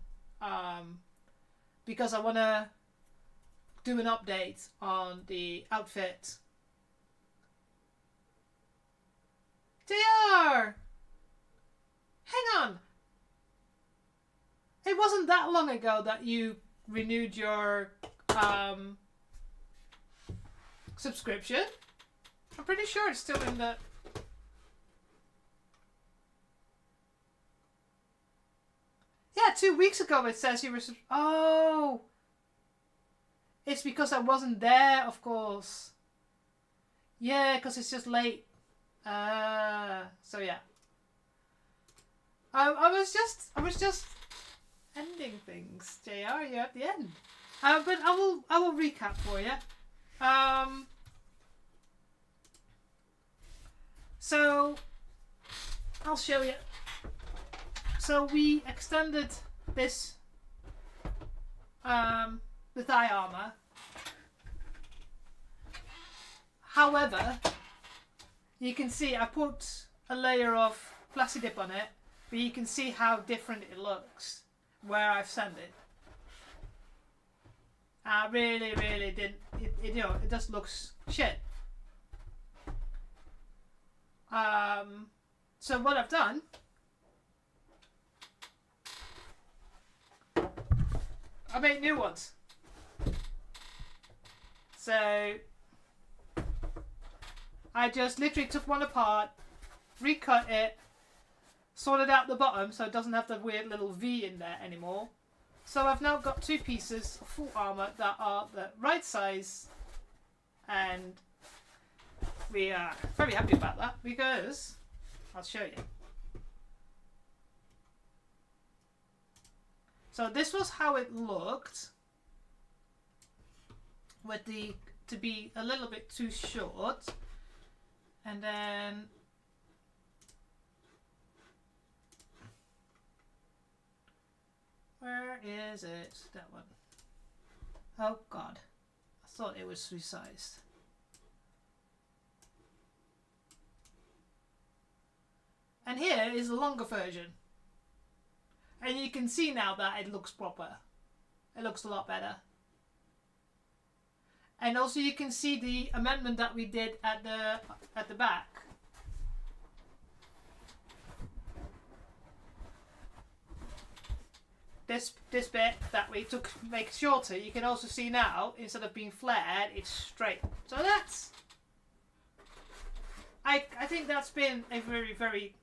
because I want to do an update on the outfit. JR! Hang on! It wasn't that long ago that you renewed your subscription. I'm pretty sure it's still in the... Yeah, 2 weeks ago it says you were... Oh! It's because I wasn't there, of course. Yeah, because it's just late. So yeah. I was just ending things, JR. You're at the end. But I will recap for you. So I'll show you. So we extended this the thigh armour. However, you can see I put a layer of plastic dip on it, but you can see how different it looks where I've sanded. I really didn't. It you know, it just looks shit. So what I've done, I made new ones. So I just literally took one apart, recut it, sorted out the bottom so it doesn't have the weird little V in there anymore. So I've now got two pieces of full armour that are the right size, and we are very happy about that because I'll show you. So this was how it looked with the to be a little bit too short, and then where is it? That one. Oh God, I thought it was resized. And here is the longer version. And you can see now that it looks proper. It looks a lot better. And also you can see the amendment that we did at the back. This bit that we took to make it shorter, you can also see now, instead of being flared, it's straight. So that's... I think that's been a very...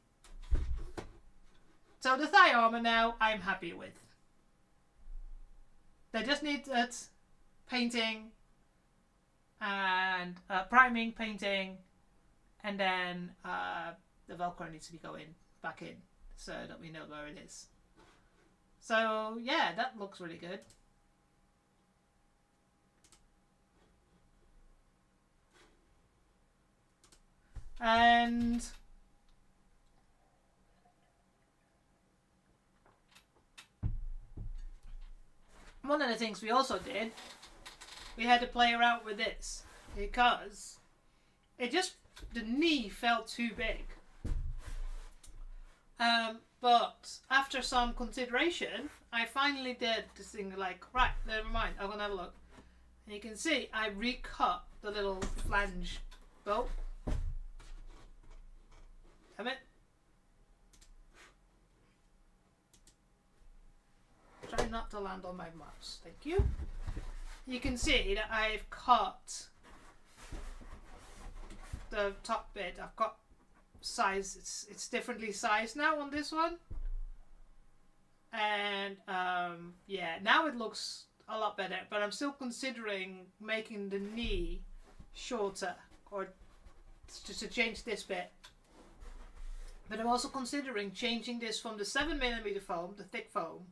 So the thigh armour now, I'm happy with. They just need that painting and priming, painting, and then the Velcro needs to be going back in so that we know where it is. So yeah, that looks really good. And one of the things we also did, we had to play around with this because it just, the knee felt too big. But after some consideration, I finally did this thing like, right, never mind, I'm gonna have a look. And you can see I recut the little flange bolt. Have it? Try not to land on my mouse, thank you. You can see that I've cut the top bit. I've got size, it's differently sized now on this one. And yeah, now it looks a lot better, but I'm still considering making the knee shorter or just to change this bit. But I'm also considering changing this from the 7mm foam, the thick foam,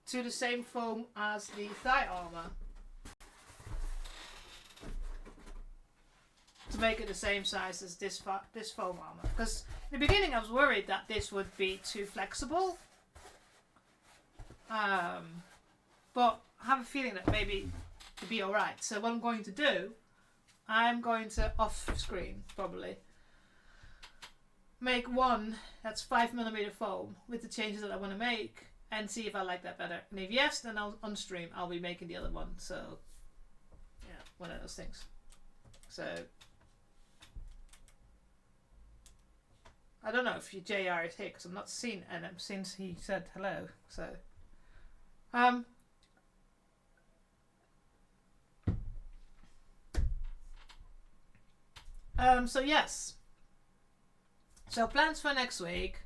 to the same foam as the thigh armour. To make it the same size as this foam armour. Because in the beginning I was worried that this would be too flexible. But I have a feeling that maybe it'll be alright. So what I'm going to do, I'm going to off screen probably make one that's 5mm foam with the changes that I want to make, and see if I like that better. And if yes, then on stream I'll be making the other one. So yeah, one of those things. So I don't know if JR is here because I've not seen NM since he said hello. So so yes. So plans for next week.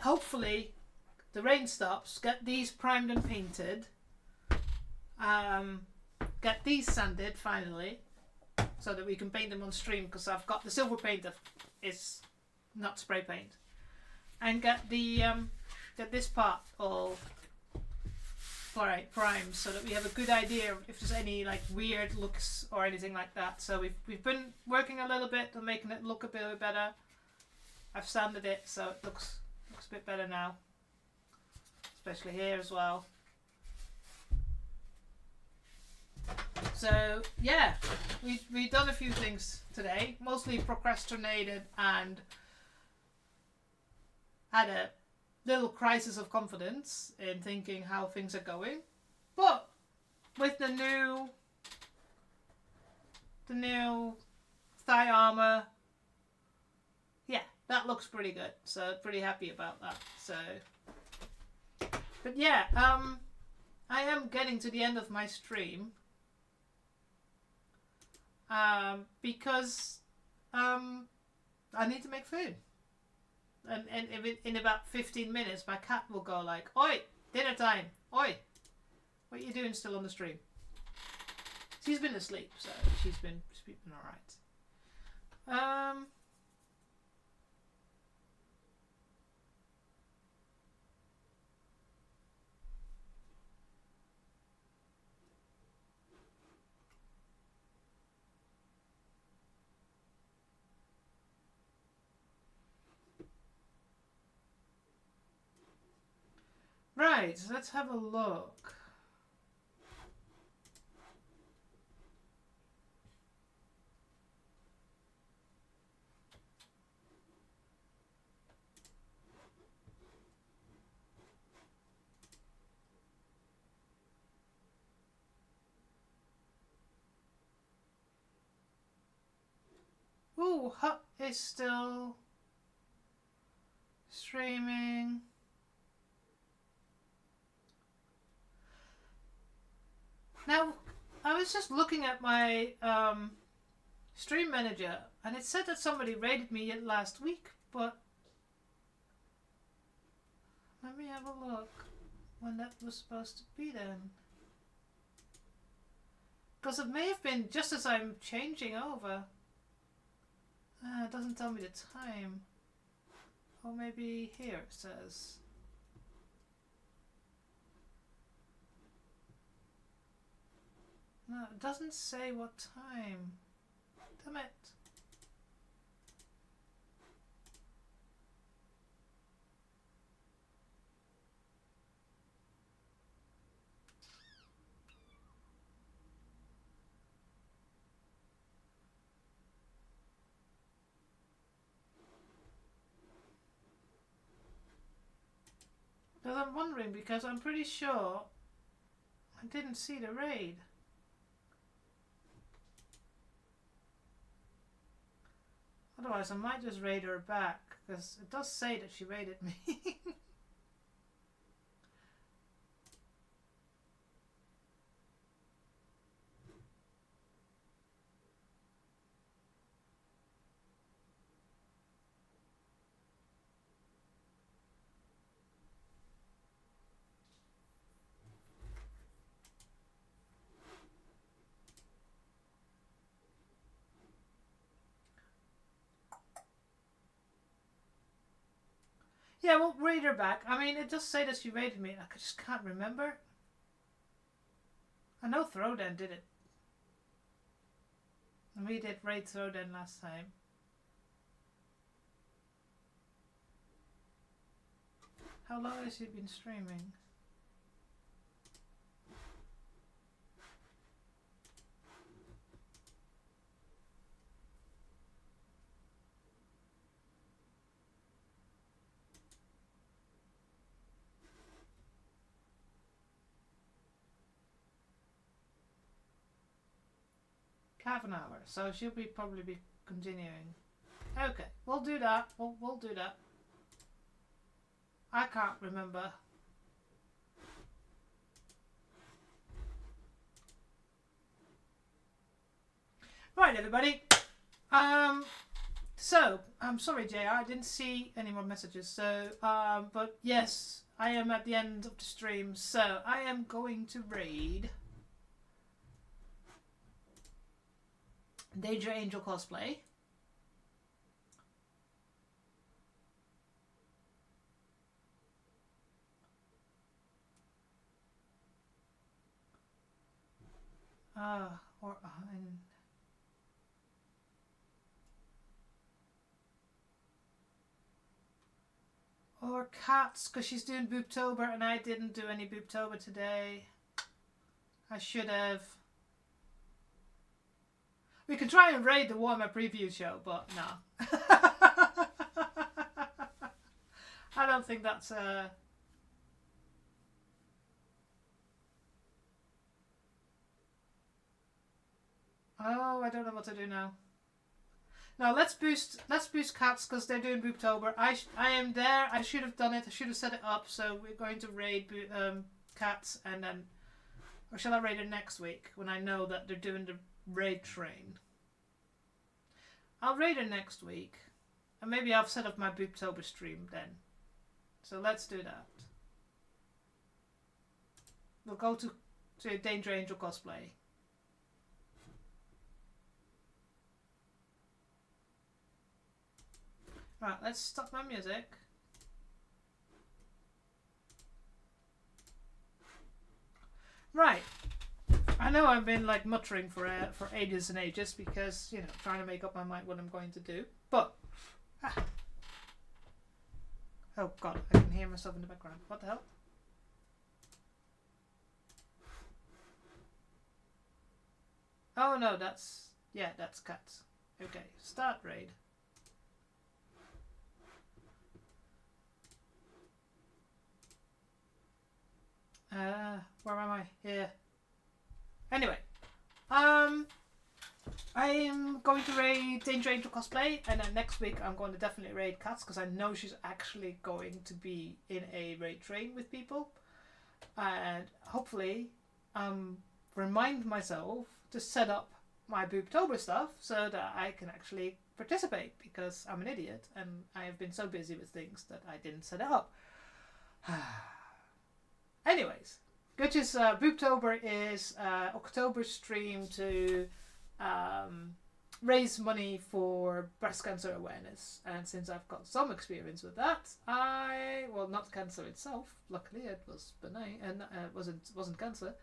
Hopefully the rain stops. Get these primed and painted. Get these sanded finally, so that we can paint them on stream. Because I've got the silver paint that is not spray paint, and get the get this part all primed, so that we have a good idea if there's any like weird looks or anything like that. So we've been working a little bit on making it look a bit better. I've sanded it so it looks a bit better now, especially here as well. So yeah, we've done a few things today, mostly procrastinated and had a little crisis of confidence in thinking how things are going. But with the new thigh armour, yeah, that looks pretty good. So pretty happy about that. So, but yeah, I am getting to the end of my stream. Because I need to make food, and in about 15 minutes my cat will go like, "Oi, dinner time! Oi, what are you doing still on the stream?" She's been asleep, so she's been all right. Right, so let's have a look. Ooh, Hut is still streaming. Now, I was just looking at my stream manager, and it said that somebody raided me last week, but let me have a look when that was supposed to be then. Because it may have been just as I'm changing over. It doesn't tell me the time. Or maybe here it says. No, it doesn't say what time. Damn it. Because I'm wondering, because I'm pretty sure I didn't see the raid. Otherwise, I might just raid her back, because it does say that she raided me. Yeah, we'll raid her back. I mean, it does say that she raided me. I just can't remember. I know Throwdown did it. And we did raid Throwdown last time. How long has she been streaming? half an hour, so she'll probably be continuing. Okay, we'll do that. We'll do that. I can't remember. Right, everybody. So I'm sorry, JR, I didn't see any more messages. So, but yes, I am at the end of the stream. So I am going to raid Danger Angel cosplay. Or Cats, because she's doing Booptober and I didn't do any Booptober today. I should have. We can try and raid the Warhammer preview show, but no. I don't think that's Oh, I don't know what to do now. No, let's boost Cats because they're doing Booptober. I am there. I should have done it. I should have set it up. So we're going to raid Cats and then, or shall I raid it next week when I know that they're doing the raid train? I'll raid it next week, and maybe I'll set up my Booptober stream then. So let's do that. We'll go to Danger Angel cosplay. Right, let's stop my music. Right. I know I've been like muttering for ages and ages because, you know, trying to make up my mind what I'm going to do. But oh god, I can hear myself in the background. What the hell? Oh no, that's Cats. Okay, start raid. Where am I? Here. Anyway, I am going to raid Danger Angel cosplay, and then next week I'm going to definitely raid Cats because I know she's actually going to be in a raid train with people, and hopefully, remind myself to set up my Booptober stuff so that I can actually participate because I'm an idiot and I have been so busy with things that I didn't set it up. Anyways, Booptober is October stream to raise money for breast cancer awareness. And since I've got some experience with that, well, not cancer itself. Luckily, it was benign and wasn't cancer.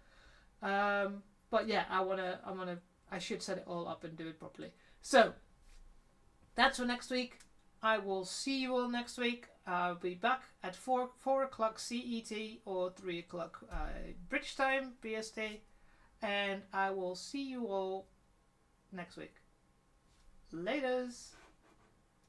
But yeah, I should set it all up and do it properly. So that's for next week. I will see you all next week. I'll be back at 4 o'clock CET or 3 o'clock British time, BST. And I will see you all next week. Laters!